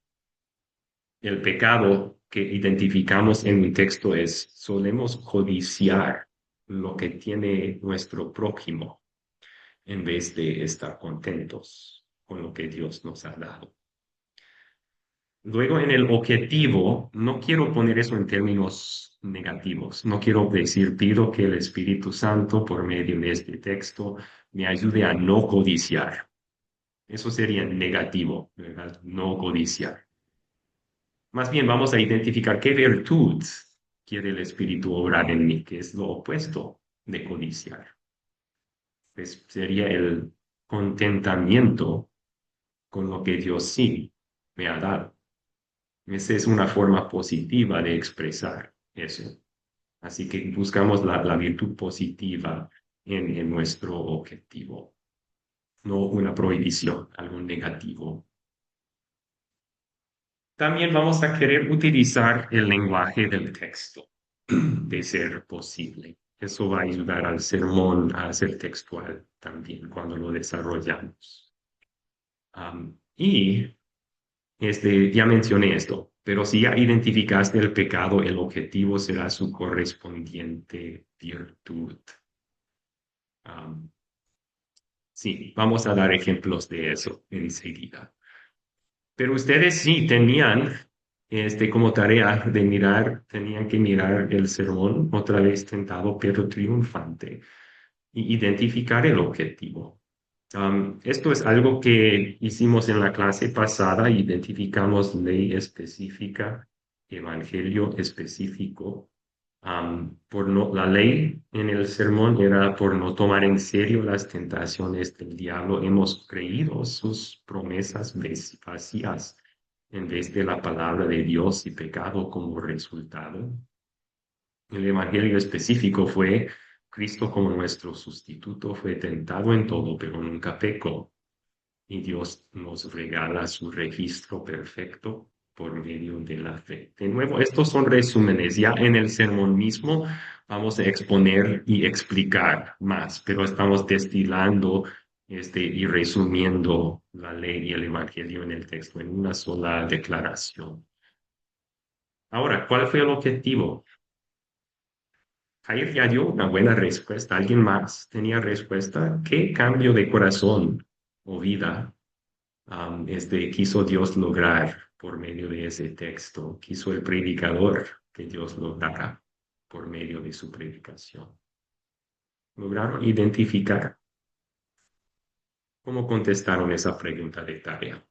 el pecado que identificamos en mi texto es solemos codiciar lo que tiene nuestro prójimo en vez de estar contentos con lo que Dios nos ha dado. Luego, en el objetivo, no quiero poner eso en términos negativos. No quiero decir, pido que el Espíritu Santo, por medio de este texto, me ayude a no codiciar. Eso sería negativo, ¿verdad? No codiciar. Más bien, vamos a identificar qué virtud quiere el Espíritu obrar en mí, que es lo opuesto de codiciar. Pues sería el contentamiento con lo que Dios sí me ha dado. Esa es una forma positiva de expresar eso. Así que buscamos la virtud positiva en nuestro objetivo, no una prohibición, algo negativo. También vamos a querer utilizar el lenguaje del texto, de ser posible. Eso va a ayudar al sermón a ser textual también cuando lo desarrollamos. Y ya mencioné esto, pero si ya identificaste el pecado, el objetivo será su correspondiente virtud. Sí, vamos a dar ejemplos de eso enseguida. Pero ustedes sí tenían, como tarea de mirar, tenían que mirar el sermón otra vez tentado pero triunfante y identificar el objetivo. Esto es algo que hicimos en la clase pasada, identificamos ley específica, evangelio específico. La ley en el sermón era por no tomar en serio las tentaciones del diablo. Hemos creído sus promesas vacías en vez de la palabra de Dios y pecado como resultado. El evangelio específico fue Cristo como nuestro sustituto, fue tentado en todo, pero nunca pecó. Y Dios nos regala su registro perfecto por medio de la fe. De nuevo, estos son resúmenes. Ya en el sermón mismo vamos a exponer y explicar más, pero estamos destilando y resumiendo la ley y el evangelio en el texto en una sola declaración. Ahora, ¿cuál fue el objetivo? Jair ya dio una buena respuesta. ¿Alguien más tenía respuesta? ¿Qué cambio de corazón o vida quiso Dios lograr por medio de ese texto? Quiso el predicador que Dios lograra por medio de su predicación. ¿Lograron identificar? ¿Cómo contestaron esa pregunta de tarea?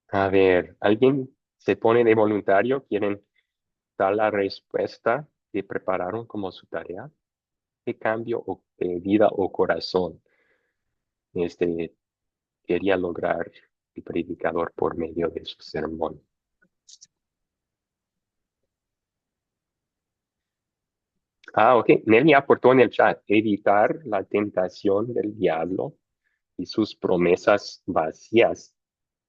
A ver, ¿alguien se pone de voluntario? ¿Quieren dar la respuesta que prepararon como su tarea? ¿Qué cambio de vida o corazón este, quería lograr el predicador por medio de su sermón? Ok. Nelly aportó en el chat, evitar la tentación del diablo y sus promesas vacías.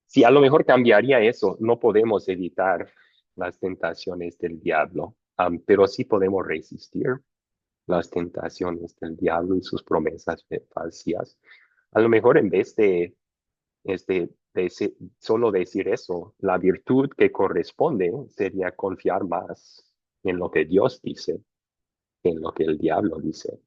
Sí, a lo mejor cambiaría eso. No podemos evitar las tentaciones del diablo, pero sí podemos resistir las tentaciones del diablo y sus promesas vacías. A lo mejor en vez de, solo decir eso, la virtud que corresponde sería confiar más en lo que Dios dice que en lo que el diablo dice.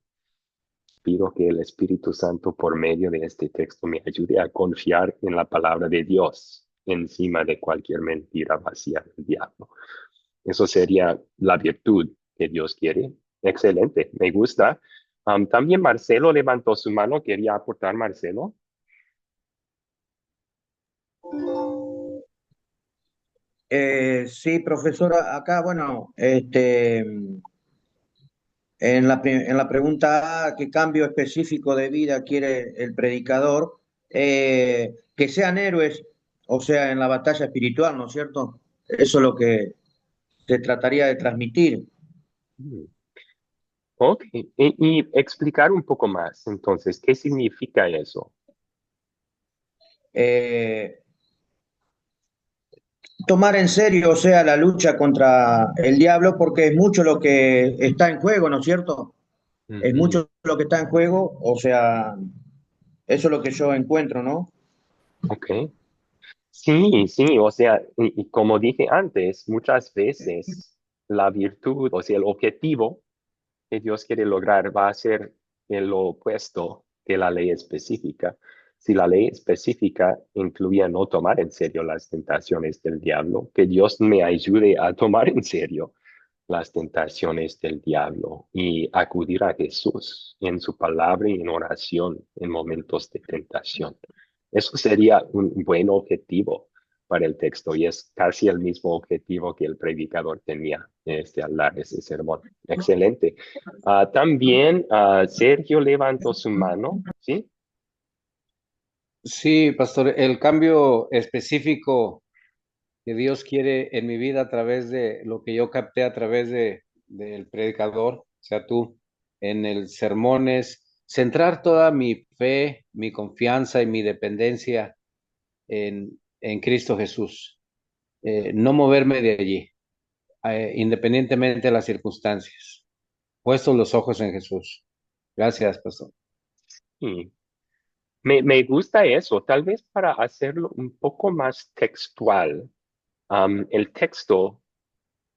Pido que el Espíritu Santo, por medio de este texto, me ayude a confiar en la palabra de Dios encima de cualquier mentira vacía del diablo. Eso sería la virtud que Dios quiere. Excelente, me gusta. También Marcelo levantó su mano. ¿Quería aportar, Marcelo? Sí, profesora, acá, bueno, en la pregunta A, ¿qué cambio específico de vida quiere el predicador? Que sean héroes, o sea, en la batalla espiritual, ¿no es cierto? Eso es lo que se trataría de transmitir. Mm. Ok, y explicar un poco más, entonces, ¿qué significa eso? Eh, Tomar en serio, o sea, la lucha contra el diablo, porque es mucho lo que está en juego, ¿no es cierto? Es Ujú. mucho lo que está en juego, o sea, eso es lo que yo encuentro, ¿no? Ok. Sí, sí, o sea, y como dije antes, muchas veces la virtud, o sea, el objetivo que Dios quiere lograr va a ser lo opuesto que la ley específica. Si la ley específica incluía no tomar en serio las tentaciones del diablo, que Dios me ayude a tomar en serio las tentaciones del diablo y acudir a Jesús en su palabra y en oración en momentos de tentación. Eso sería un buen objetivo para el texto y es casi el mismo objetivo que el predicador tenía al dar ese sermón. Excelente. También Sergio levantó su mano, ¿sí? Sí, pastor, el cambio específico que Dios quiere en mi vida a través de lo que yo capté a través del predicador, o sea, tú, en el sermón es centrar toda mi fe, mi confianza y mi dependencia en Cristo Jesús. No moverme de allí, independientemente de las circunstancias. Puestos los ojos en Jesús. Gracias, pastor. Sí. Me gusta eso, tal vez para hacerlo un poco más textual. El texto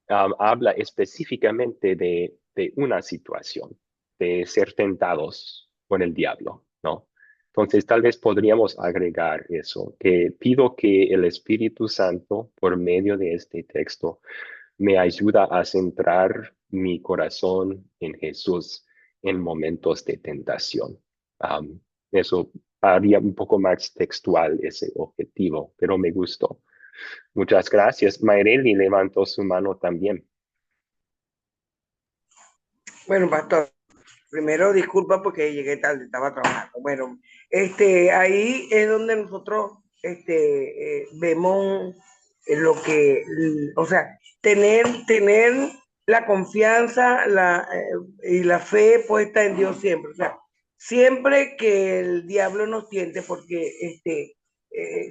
habla específicamente de una situación, de ser tentados por el diablo, ¿no? Entonces, tal vez podríamos agregar eso, que pido que el Espíritu Santo, por medio de este texto, me ayuda a centrar mi corazón en Jesús en momentos de tentación. Eso haría un poco más textual ese objetivo, pero me gustó. Muchas gracias. Mayreli levantó su mano también. Bueno, pastor, primero disculpa porque llegué tarde, estaba trabajando. Bueno, ahí es donde nosotros vemos lo que, o sea, tener la confianza y la fe puesta en Dios siempre. O sea, siempre que el diablo nos tiente, porque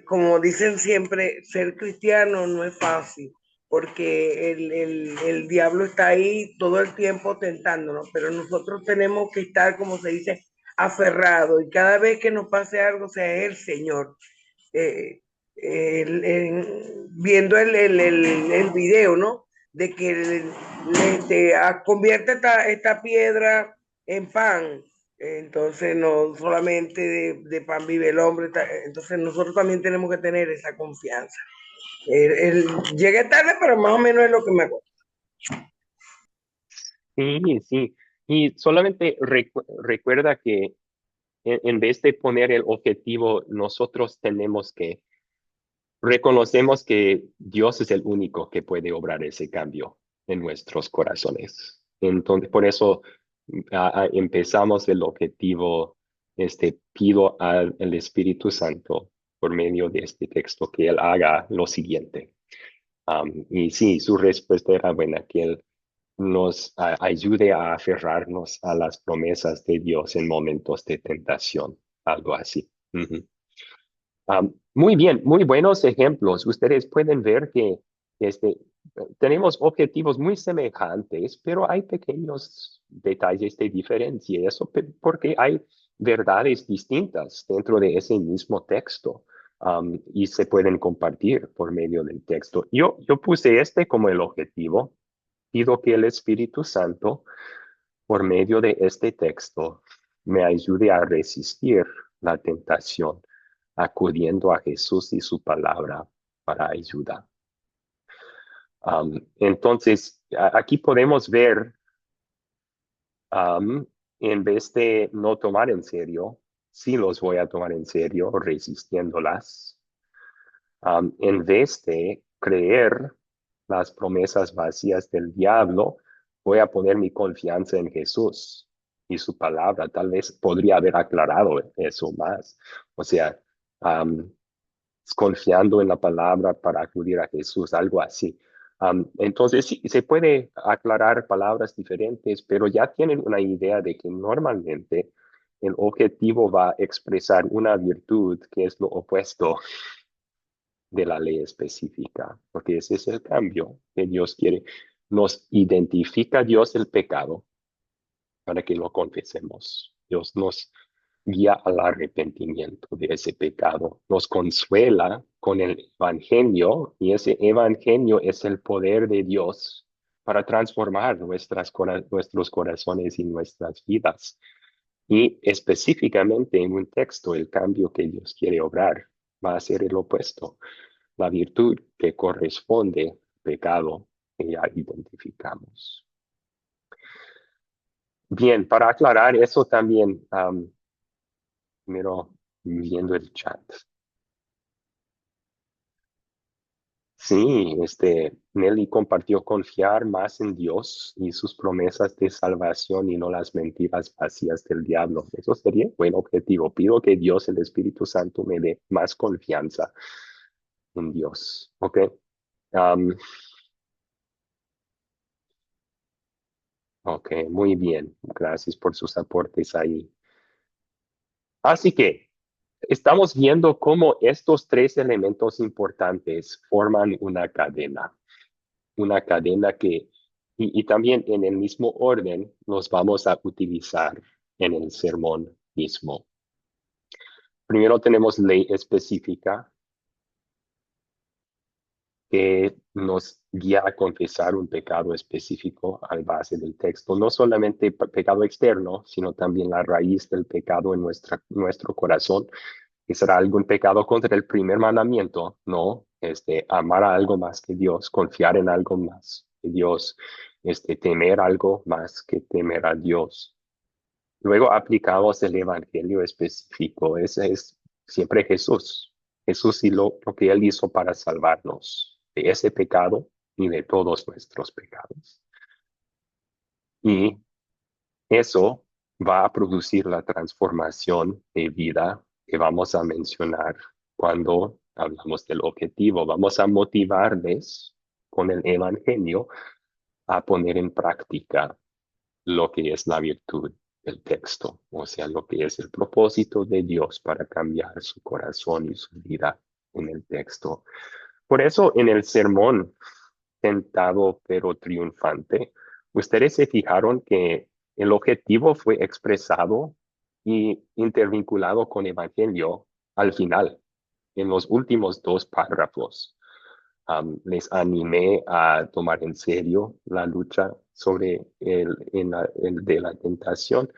como dicen siempre, ser cristiano no es fácil porque el diablo está ahí todo el tiempo tentándonos, pero nosotros tenemos que estar, como se dice, aferrados y cada vez que nos pase algo, sea el Señor. Eh, Viendo el video, ¿no? De que convierte esta piedra en pan. Entonces, no solamente de pan vive el hombre, entonces nosotros también tenemos que tener esa confianza. Llegué tarde, pero más o menos es lo que me acuerdo. Sí, sí. Y solamente recuerda que en vez de poner el objetivo, nosotros tenemos que reconocemos que Dios es el único que puede obrar ese cambio en nuestros corazones. Entonces, por eso empezamos el objetivo, pido al Espíritu Santo por medio de este texto que Él haga lo siguiente. Y sí, su respuesta era buena, que Él nos ayude a aferrarnos a las promesas de Dios en momentos de tentación, algo así. Ujú. Muy bien, muy buenos ejemplos. Ustedes pueden ver que este, tenemos objetivos muy semejantes, pero hay pequeños detalles de diferencia. Eso porque hay verdades distintas dentro de ese mismo texto, y se pueden compartir por medio del texto. Yo puse este como el objetivo. Pido que el Espíritu Santo, por medio de este texto, me ayude a resistir la tentación, acudiendo a Jesús y su palabra para ayuda. Entonces, aquí podemos ver, en vez de no tomar en serio, sí los voy a tomar en serio, resistiéndolas. En vez de creer las promesas vacías del diablo, voy a poner mi confianza en Jesús y su palabra. Tal vez podría haber aclarado eso más. O sea, um, confiando en la palabra para acudir a Jesús, algo así. Entonces, sí, se puede aclarar palabras diferentes, pero ya tienen una idea de que normalmente el objetivo va a expresar una virtud que es lo opuesto de la ley específica, porque ese es el cambio que Dios quiere. Nos identifica Dios el pecado para que lo confesemos. Dios nos guía al arrepentimiento de ese pecado, nos consuela con el Evangelio y ese Evangelio es el poder de Dios para transformar nuestros corazones y nuestras vidas. Y específicamente en un texto, el cambio que Dios quiere obrar va a ser el opuesto, la virtud que corresponde al pecado que ya identificamos. Bien, para aclarar eso también, miro viendo el chat. Sí, Nelly compartió confiar más en Dios y sus promesas de salvación y no las mentiras vacías del diablo. Eso sería un buen objetivo. Pido que Dios, el Espíritu Santo, me dé más confianza en Dios. ¿Ok? Um, ok, muy bien. Gracias por sus aportes ahí. Así que estamos viendo cómo estos tres elementos importantes forman una cadena que, y también en el mismo orden, los vamos a utilizar en el sermón mismo. Primero tenemos ley específica que nos guía a confesar un pecado específico al base del texto. No solamente pecado externo, sino también la raíz del pecado en nuestro corazón, que será algún pecado contra el primer mandamiento, no, amar a algo más que Dios, confiar en algo más que Dios, temer algo más que temer a Dios. Luego aplicamos el evangelio específico, ese es siempre Jesús. Jesús y lo que Él hizo para salvarnos de ese pecado y de todos nuestros pecados. Y eso va a producir la transformación de vida que vamos a mencionar cuando hablamos del objetivo. Vamos a motivarles con el evangelio a poner en práctica lo que es la virtud del texto, o sea, lo que es el propósito de Dios para cambiar su corazón y su vida en el texto. Por eso en el sermón tentado pero triunfante, ustedes se fijaron que el objetivo fue expresado y intervinculado con evangelio al final, en los últimos dos párrafos. Les animé a tomar en serio la lucha sobre el de la tentación,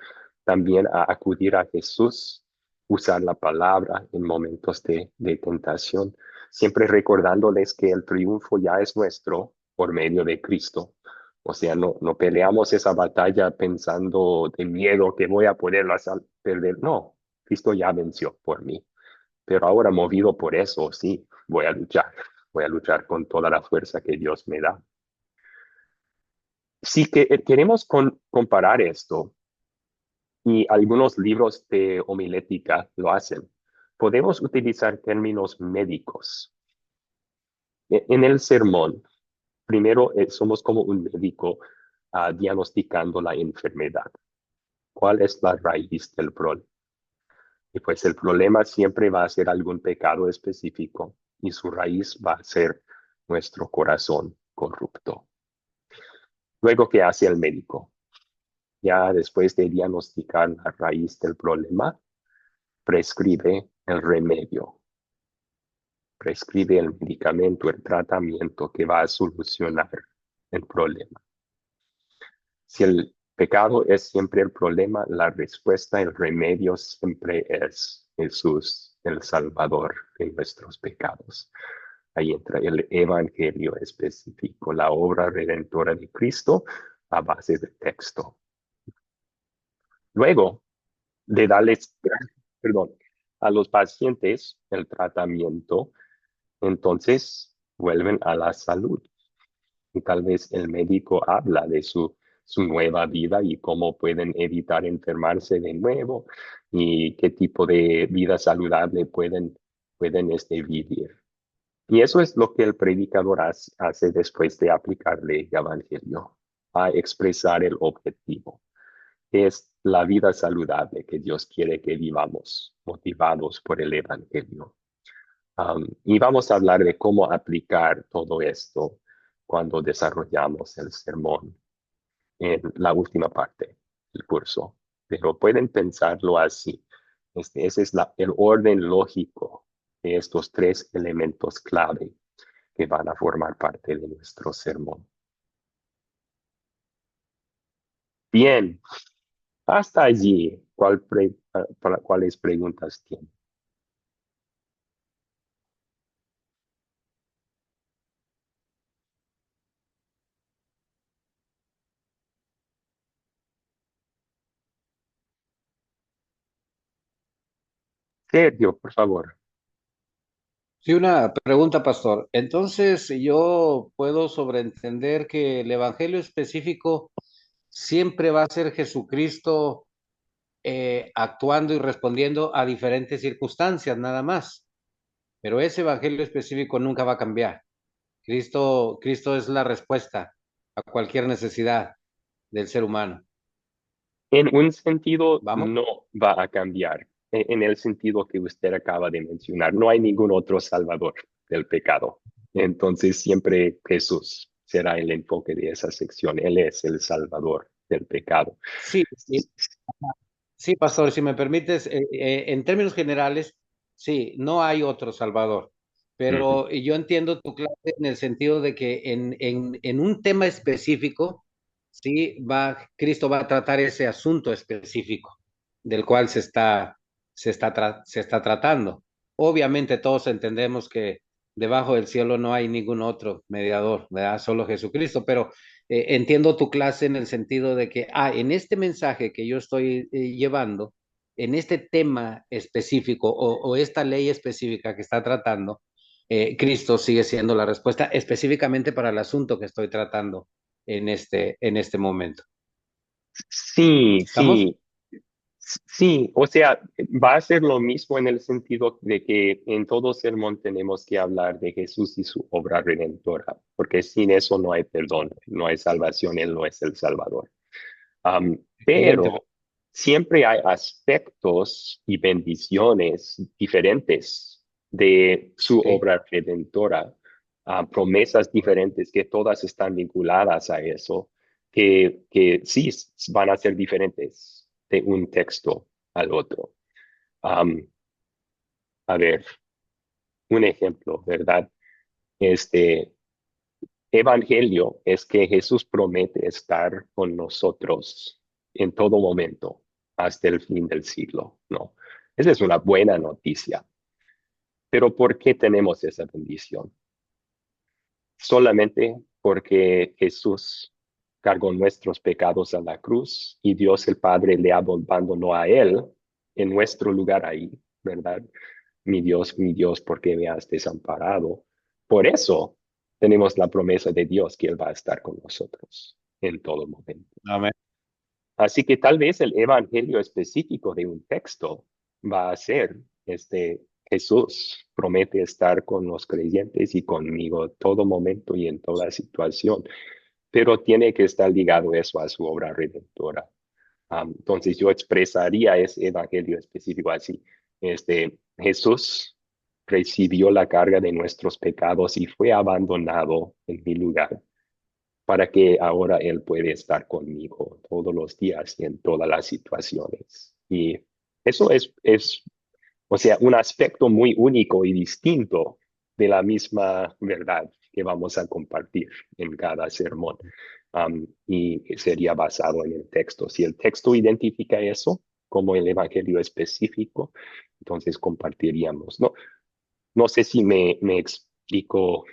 también a acudir a Jesús, usar la palabra en momentos de tentación, siempre recordándoles que el triunfo ya es nuestro por medio de Cristo. O sea, no peleamos esa batalla pensando de miedo que voy a poderla perder. No, Cristo ya venció por mí. Pero ahora movido por eso, sí, voy a luchar. Voy a luchar con toda la fuerza que Dios me da. Si que queremos comparar esto, y algunos libros de homilética lo hacen, podemos utilizar términos médicos. En el sermón, primero somos como un médico diagnosticando la enfermedad. ¿Cuál es la raíz del problema? Y pues el problema siempre va a ser algún pecado específico y su raíz va a ser nuestro corazón corrupto. Luego, ¿qué hace el médico? Ya después de diagnosticar la raíz del problema, prescribe el remedio, prescribe el medicamento, el tratamiento que va a solucionar el problema. Si el pecado es siempre el problema, la respuesta, el remedio siempre es Jesús, el Salvador de nuestros pecados. Ahí entra el evangelio específico, la obra redentora de Cristo a base del texto. Luego de darles, a los pacientes el tratamiento, entonces vuelven a la salud. Y tal vez el médico habla de su nueva vida y cómo pueden evitar enfermarse de nuevo y qué tipo de vida saludable pueden vivir. Y eso es lo que el predicador hace después de aplicarle el evangelio, a expresar el objetivo, que es la vida saludable que Dios quiere que vivamos, motivados por el evangelio. Y vamos a hablar de cómo aplicar todo esto cuando desarrollamos el sermón en la última parte del curso. Pero pueden pensarlo así. Ese es el orden lógico de estos tres elementos clave que van a formar parte de nuestro sermón. Bien, hasta allí, ¿cuáles preguntas tienen? Sergio, por favor. Sí, una pregunta, pastor. Entonces, yo puedo sobreentender que el evangelio específico siempre va a ser Jesucristo actuando y respondiendo a diferentes circunstancias, nada más. Pero ese evangelio específico nunca va a cambiar. Cristo es la respuesta a cualquier necesidad del ser humano. En un sentido, ¿Vamos? no va a cambiar. En el sentido que usted acaba de mencionar, no hay ningún otro salvador del pecado. Entonces, siempre Jesús será el enfoque de esa sección. Él es el salvador del pecado. Sí, sí, pastor, si me permites, en términos generales, sí, no hay otro salvador. Pero yo entiendo tu clase en el sentido de que en un tema específico, sí, Cristo va a tratar ese asunto específico del cual se está tratando. Obviamente todos entendemos que debajo del cielo no hay ningún otro mediador, ¿verdad? Solo Jesucristo, pero entiendo tu clase en el sentido de que, en este mensaje que yo estoy llevando, en este tema específico o esta ley específica que está tratando, Cristo sigue siendo la respuesta específicamente para el asunto que estoy tratando en este momento. Sí, ¿Estamos? sí, o sea, va a ser lo mismo en el sentido de que en todo sermón tenemos que hablar de Jesús y su obra redentora, porque sin eso no hay perdón, no hay salvación, Él no es el Salvador. Excelente. Pero siempre hay aspectos y bendiciones diferentes de su Sí. obra redentora, promesas diferentes que todas están vinculadas a eso, que sí van a ser diferentes de un texto al otro. A ver, un ejemplo, ¿verdad? Este evangelio es que Jesús promete estar con nosotros en todo momento hasta el fin del siglo, ¿no? Esa es una buena noticia. Pero ¿por qué tenemos esa bendición? Solamente porque Jesús cargó nuestros pecados a la cruz y Dios el Padre le abandonó a Él en nuestro lugar ahí, ¿verdad? Mi Dios, ¿por qué me has desamparado? Por eso tenemos la promesa de Dios que Él va a estar con nosotros en todo momento. Amén. Así que tal vez el evangelio específico de un texto va a ser Jesús promete estar con los creyentes y conmigo todo momento y en toda situación. pero tiene que estar ligado eso a su obra redentora. Entonces yo expresaría ese evangelio específico así. Jesús recibió la carga de nuestros pecados y fue abandonado en mi lugar para que ahora Él puede estar conmigo todos los días y en todas las situaciones. Y eso o sea, un aspecto muy único y distinto de la misma verdad que vamos a compartir en cada sermón. Y sería basado en el texto. Si el texto identifica eso como el evangelio específico, entonces compartiríamos. No sé si me explico,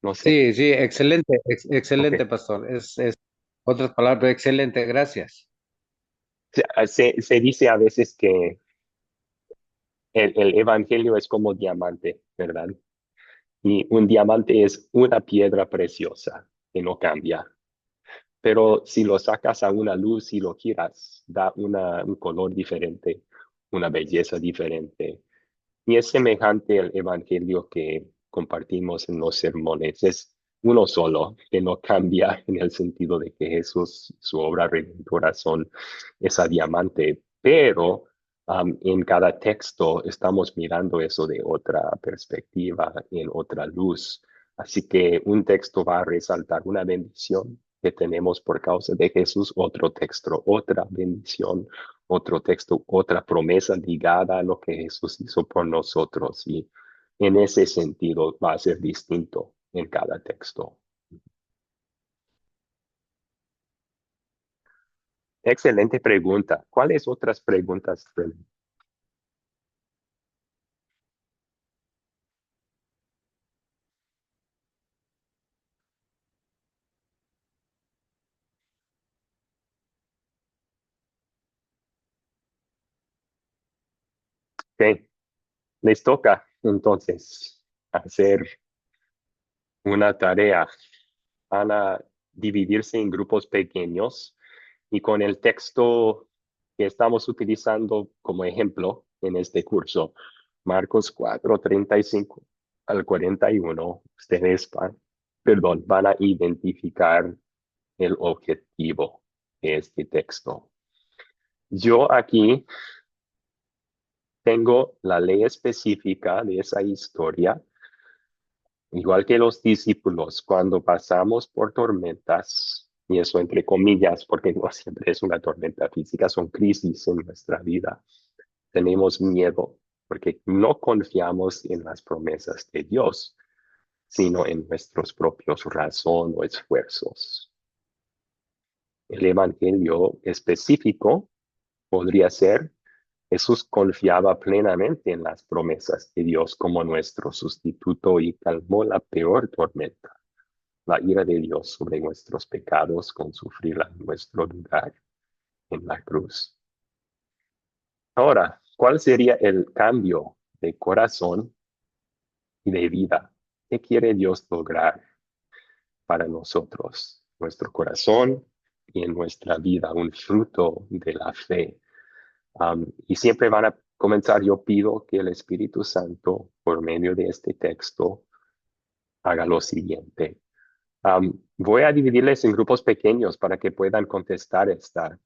no sé. Sí, sí, excelente, excelente, Ok. pastor. Es otras palabras, pero excelente, gracias. Se dice a veces que el evangelio es como diamante, ¿verdad? Y un diamante es una piedra preciosa que no cambia. Pero si lo sacas a una luz y lo giras, da un color diferente, una belleza diferente. Y es semejante al evangelio que compartimos en los sermones. Es uno solo, que no cambia en el sentido de que Jesús, su obra redentora son esa diamante, pero en cada texto estamos mirando eso de otra perspectiva, en otra luz. Así que un texto va a resaltar una bendición que tenemos por causa de Jesús, otro texto, otra bendición, otro texto, otra promesa ligada a lo que Jesús hizo por nosotros. Y en ese sentido va a ser distinto en cada texto. Excelente pregunta. ¿Cuáles otras preguntas? Ok, les toca entonces hacer una tarea. Van a dividirse en grupos pequeños y con el texto que estamos utilizando como ejemplo en este curso, Marcos 4:35 al 41, ustedes van a identificar el objetivo de este texto. Yo aquí tengo la ley específica de esa historia. Igual que los discípulos, cuando pasamos por tormentas, y eso entre comillas, porque no siempre es una tormenta física, son crisis en nuestra vida, tenemos miedo porque no confiamos en las promesas de Dios, sino en nuestros propios razón o esfuerzos. El evangelio específico podría ser: Jesús confiaba plenamente en las promesas de Dios como nuestro sustituto y calmó la peor tormenta, la ira de Dios sobre nuestros pecados con sufrirla en nuestro lugar en la cruz. Ahora, ¿cuál sería el cambio de corazón y de vida? ¿Qué quiere Dios lograr para nosotros? Nuestro corazón y en nuestra vida, un fruto de la fe. Y siempre van a comenzar, yo pido que el Espíritu Santo, por medio de este texto, haga lo siguiente. Voy a dividirles en grupos pequeños para que puedan contestar esta.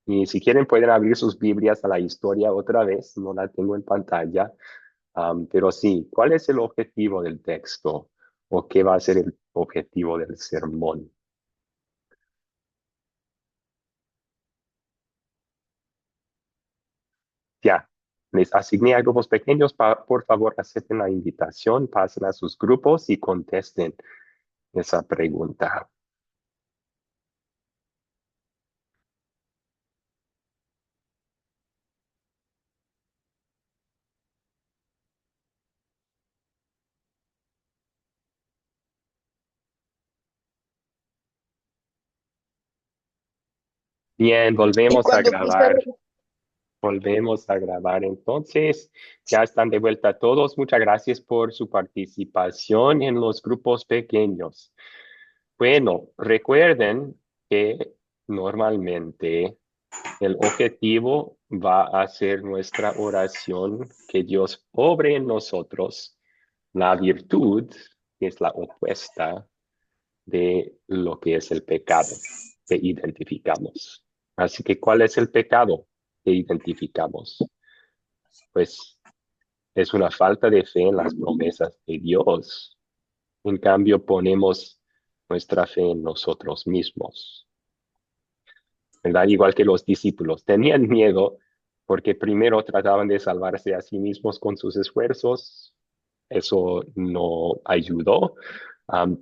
Y si quieren pueden abrir sus Biblias a la historia otra vez, no la tengo en pantalla. Pero sí, ¿cuál es el objetivo del texto? ¿O qué va a ser el objetivo del sermón? Ya, les asigné a grupos pequeños. Por favor, acepten la invitación, pasen a sus grupos y contesten esa pregunta. Bien, Y volvemos a cuando puse, grabar. Volvemos a grabar. Entonces, ya están de vuelta todos. Muchas gracias por su participación en los grupos pequeños. Bueno, recuerden que normalmente el objetivo va a ser nuestra oración, que Dios obre en nosotros. La virtud, que es la opuesta, de lo que es el pecado que identificamos. Así que, ¿cuál es el pecado que identificamos? Pues es una falta de fe en las promesas de Dios. En cambio, ponemos nuestra fe en nosotros mismos, ¿verdad? Igual que los discípulos. Tenían miedo porque primero trataban de salvarse a sí mismos con sus esfuerzos. Eso no ayudó,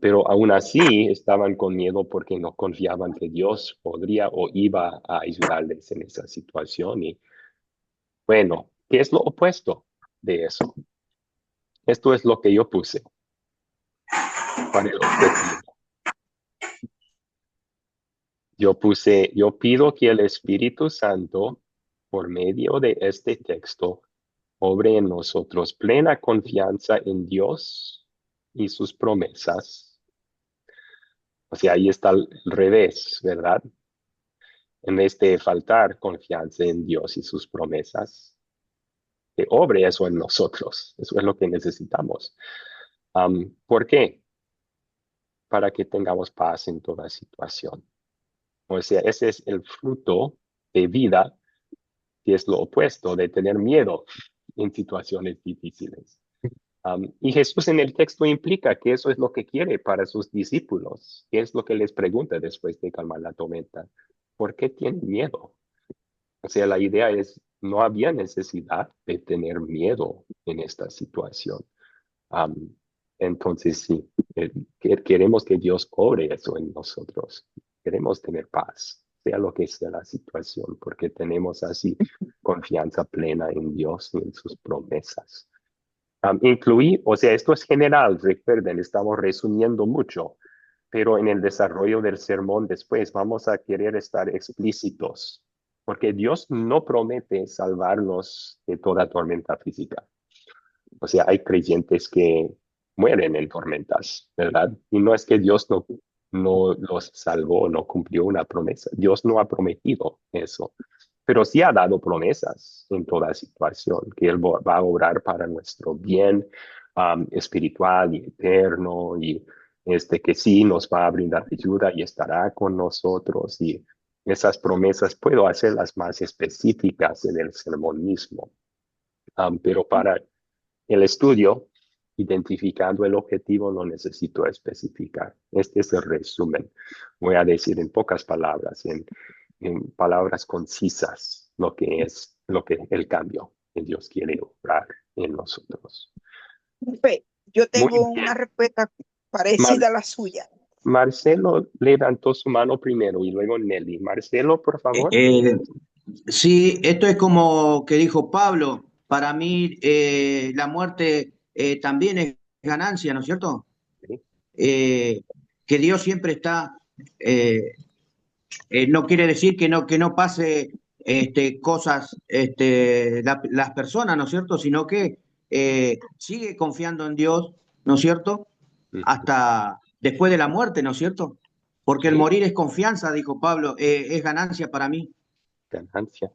pero aún así estaban con miedo porque no confiaban que Dios podría o iba a ayudarles en esa situación. Y bueno, ¿qué es lo opuesto de eso? Esto es lo que yo puse para el objetivo. Yo pido que el Espíritu Santo, por medio de este texto, obre en nosotros plena confianza en Dios y sus promesas. O sea, ahí está el revés, ¿verdad? En vez de faltar confianza en Dios y sus promesas, que obre eso en nosotros. Eso es lo que necesitamos. ¿Por qué? Para que tengamos paz en toda situación. O sea, ese es el fruto de vida, que es lo opuesto de tener miedo en situaciones difíciles. Y Jesús en el texto implica que eso es lo que quiere para sus discípulos, que es lo que les pregunta después de calmar la tormenta. ¿Por qué tienen miedo? O sea, la idea es, no había necesidad de tener miedo en esta situación. Um, entonces, sí, queremos que Dios obre eso en nosotros. Queremos tener paz, sea lo que sea la situación, porque tenemos así confianza plena en Dios y en sus promesas. O sea, esto es general, recuerden, estamos resumiendo mucho, pero en el desarrollo del sermón después vamos a querer estar explícitos, porque Dios no promete salvarnos de toda tormenta física. O sea, hay creyentes que mueren en tormentas, ¿verdad? Y no es que Dios no los salvó, no cumplió una promesa. Dios no ha prometido eso, pero sí ha dado promesas en toda situación, que Él va a obrar para nuestro bien espiritual y eterno, y que sí nos va a brindar ayuda y estará con nosotros. Y esas promesas puedo hacerlas más específicas en el sermón mismo. Pero para el estudio, identificando el objetivo, no necesito especificar. Este es el resumen. Voy a decir en pocas palabras, en palabras concisas, lo que es el cambio que Dios quiere obrar en nosotros. Profe, yo Muy tengo bien. una respuesta parecida a la suya. Marcelo levantó su mano primero y luego Nelly. Marcelo, por favor. Sí, esto es como que dijo Pablo, para mí la muerte también es ganancia, ¿no es cierto? Sí. Que Dios siempre está, eh, no quiere decir que no pase cosas las personas, ¿no es cierto? Sino que sigue confiando en Dios, ¿no es cierto? Hasta después de la muerte, ¿no es cierto? Porque el Sí, morir es confianza, dijo Pablo, es ganancia para mí. ganancia.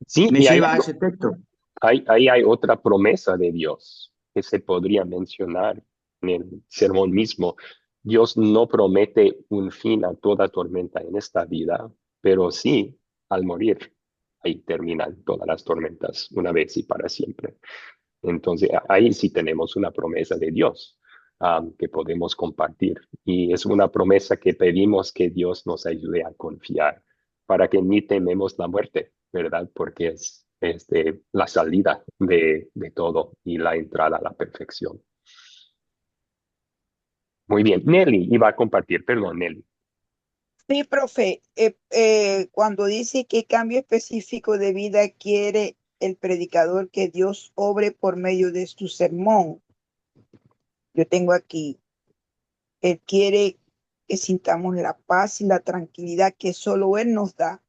Sí, Me y lleva a ese texto. ahí hay otra promesa de Dios que se podría mencionar en el sermón mismo. Dios no promete un fin a toda tormenta en esta vida, pero sí al morir. Ahí terminan todas las tormentas una vez y para siempre. Entonces, ahí sí tenemos una promesa de Dios que podemos compartir. Y es una promesa que pedimos que Dios nos ayude a confiar para que ni tememos la muerte, ¿verdad? Porque es la salida de todo y la entrada a la perfección. Muy bien. Nelly iba a compartir, perdón, Nelly. Sí, profe, cuando dice qué cambio específico de vida quiere el predicador que Dios obre por medio de su sermón, yo tengo aquí, Él quiere que sintamos la paz y la tranquilidad que solo Él nos da.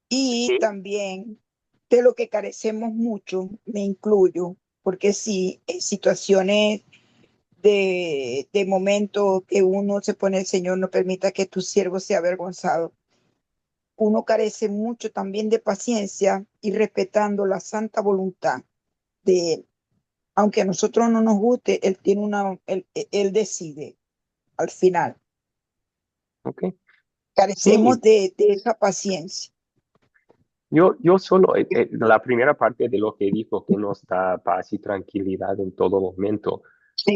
Y Sí, también de lo que carecemos mucho, me incluyo, porque sí, en situaciones de momento que uno se pone, el Señor no permita que tu siervo sea avergonzado. Uno carece mucho también de paciencia y respetando la santa voluntad de Él. aunque a nosotros no nos guste, él tiene él decide al final. Ok. Carecemos Sí, de esa paciencia. yo solo, la primera parte de lo que dijo, que nos da paz y tranquilidad en todo momento,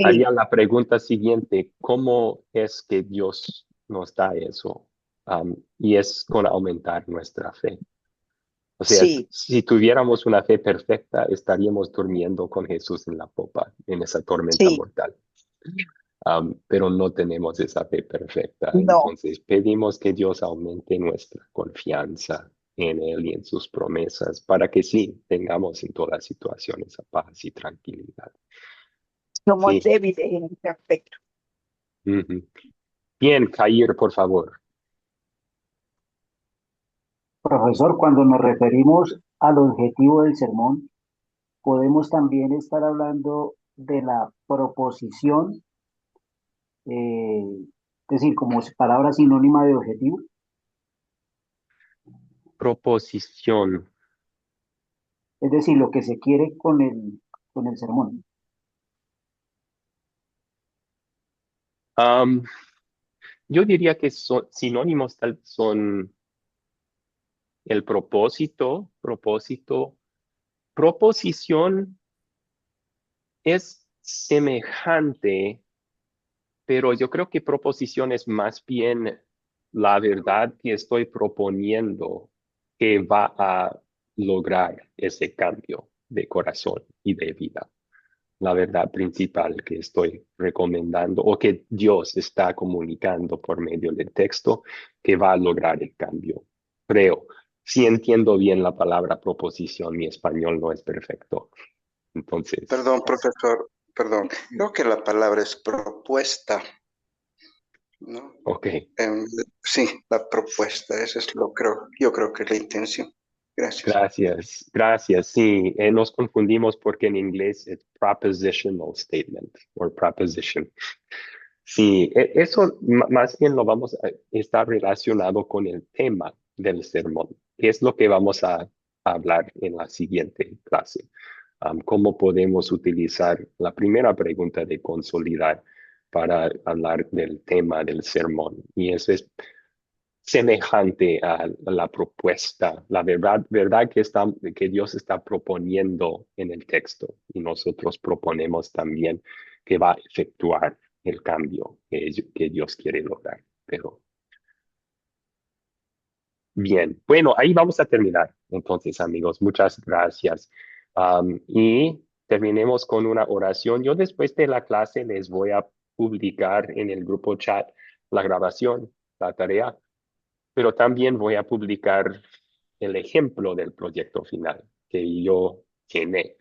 haría Sí, la pregunta siguiente: ¿cómo es que Dios nos da eso? Y es con aumentar nuestra fe. O sea, sí, si tuviéramos una fe perfecta, estaríamos durmiendo con Jesús en la popa, en esa tormenta sí, mortal. Pero no tenemos esa fe perfecta. no. Entonces pedimos que Dios aumente nuestra confianza en Él y en sus promesas para que sí tengamos en todas situaciones esa paz y tranquilidad. Somos Sí. débiles en este aspecto. Ujú. Bien, Jair, por favor. Profesor, cuando nos referimos al objetivo del sermón, podemos también estar hablando de la proposición, es decir, como palabra sinónima de objetivo. Proposición. Es decir, lo que se quiere con el sermón. Am, yo diría que son sinónimos, son el propósito, proposición es semejante, pero yo creo que proposición es más bien la verdad que estoy proponiendo que va a lograr ese cambio de corazón y de vida. La verdad principal que estoy recomendando o que Dios está comunicando por medio del texto que va a lograr el cambio. Creo, si entiendo bien la palabra proposición, mi español no es perfecto. Entonces, Perdón, profesor, perdón. Creo que la palabra es propuesta, ¿no? ok. Sí, la propuesta, eso es yo creo que es la intención. Gracias. Gracias, gracias. Sí, nos confundimos porque en inglés es propositional statement o proposition. Sí, eso más bien lo vamos a estar relacionado con el tema del sermón, que es lo que vamos a hablar en la siguiente clase. Cómo podemos utilizar la primera pregunta de consolidar para hablar del tema del sermón. Y eso es semejante a la propuesta, la verdad que Dios está proponiendo en el texto, y nosotros proponemos también que va a efectuar el cambio que Dios quiere lograr. Pero bien, bueno, ahí vamos a terminar. Entonces, amigos, muchas gracias. Y terminemos con una oración. Yo después de la clase les voy a publicar en el grupo chat la grabación, la tarea, pero también voy a publicar el ejemplo del proyecto final que yo llené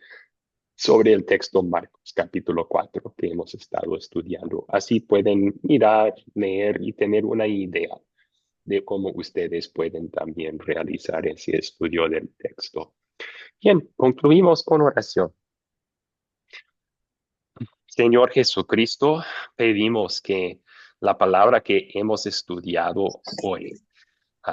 sobre el texto Marcos capítulo 4 que hemos estado estudiando. Así pueden mirar, leer y tener una idea de cómo ustedes pueden también realizar ese estudio del texto. Bien, concluimos con oración. Señor Jesucristo, pedimos que la palabra que hemos estudiado hoy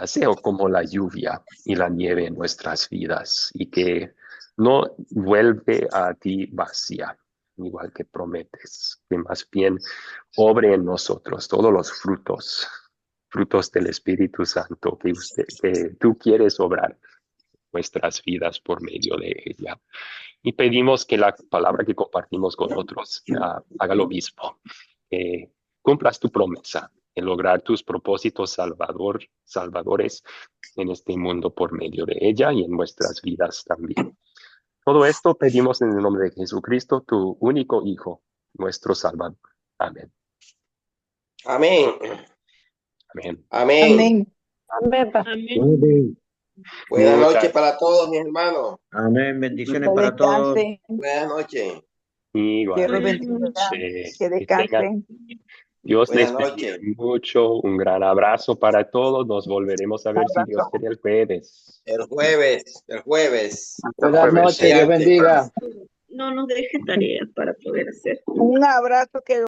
sea como la lluvia y la nieve en nuestras vidas y que no vuelve a ti vacía, igual que prometes, que más bien obre en nosotros todos los frutos del Espíritu Santo que tú quieres obrar nuestras vidas por medio de ella. Y pedimos que la palabra que compartimos con otros haga lo mismo, que cumplas tu promesa en lograr tus propósitos salvadores en este mundo por medio de ella y en nuestras vidas también. Todo esto pedimos en el nombre de Jesucristo, tu único Hijo, nuestro Salvador. Amén. Amén. Amén. Amén. Amén. Amén. Amén. Buenas noches Muchas para todos, mis hermanos. Amén. Bendiciones Que para todos. descansen. Buenas noches. Dios los Buenas bendiga. noches. Que que tengan, descansen. Dios Buenas les bendiga noches. mucho. Un gran abrazo para todos. Nos volveremos a ver si Dios Abrazo. quiere el jueves. El jueves. Hasta el Buenas jueves. noches, Dios Mediante. bendiga. No nos deje tareas para poder hacer. Un abrazo que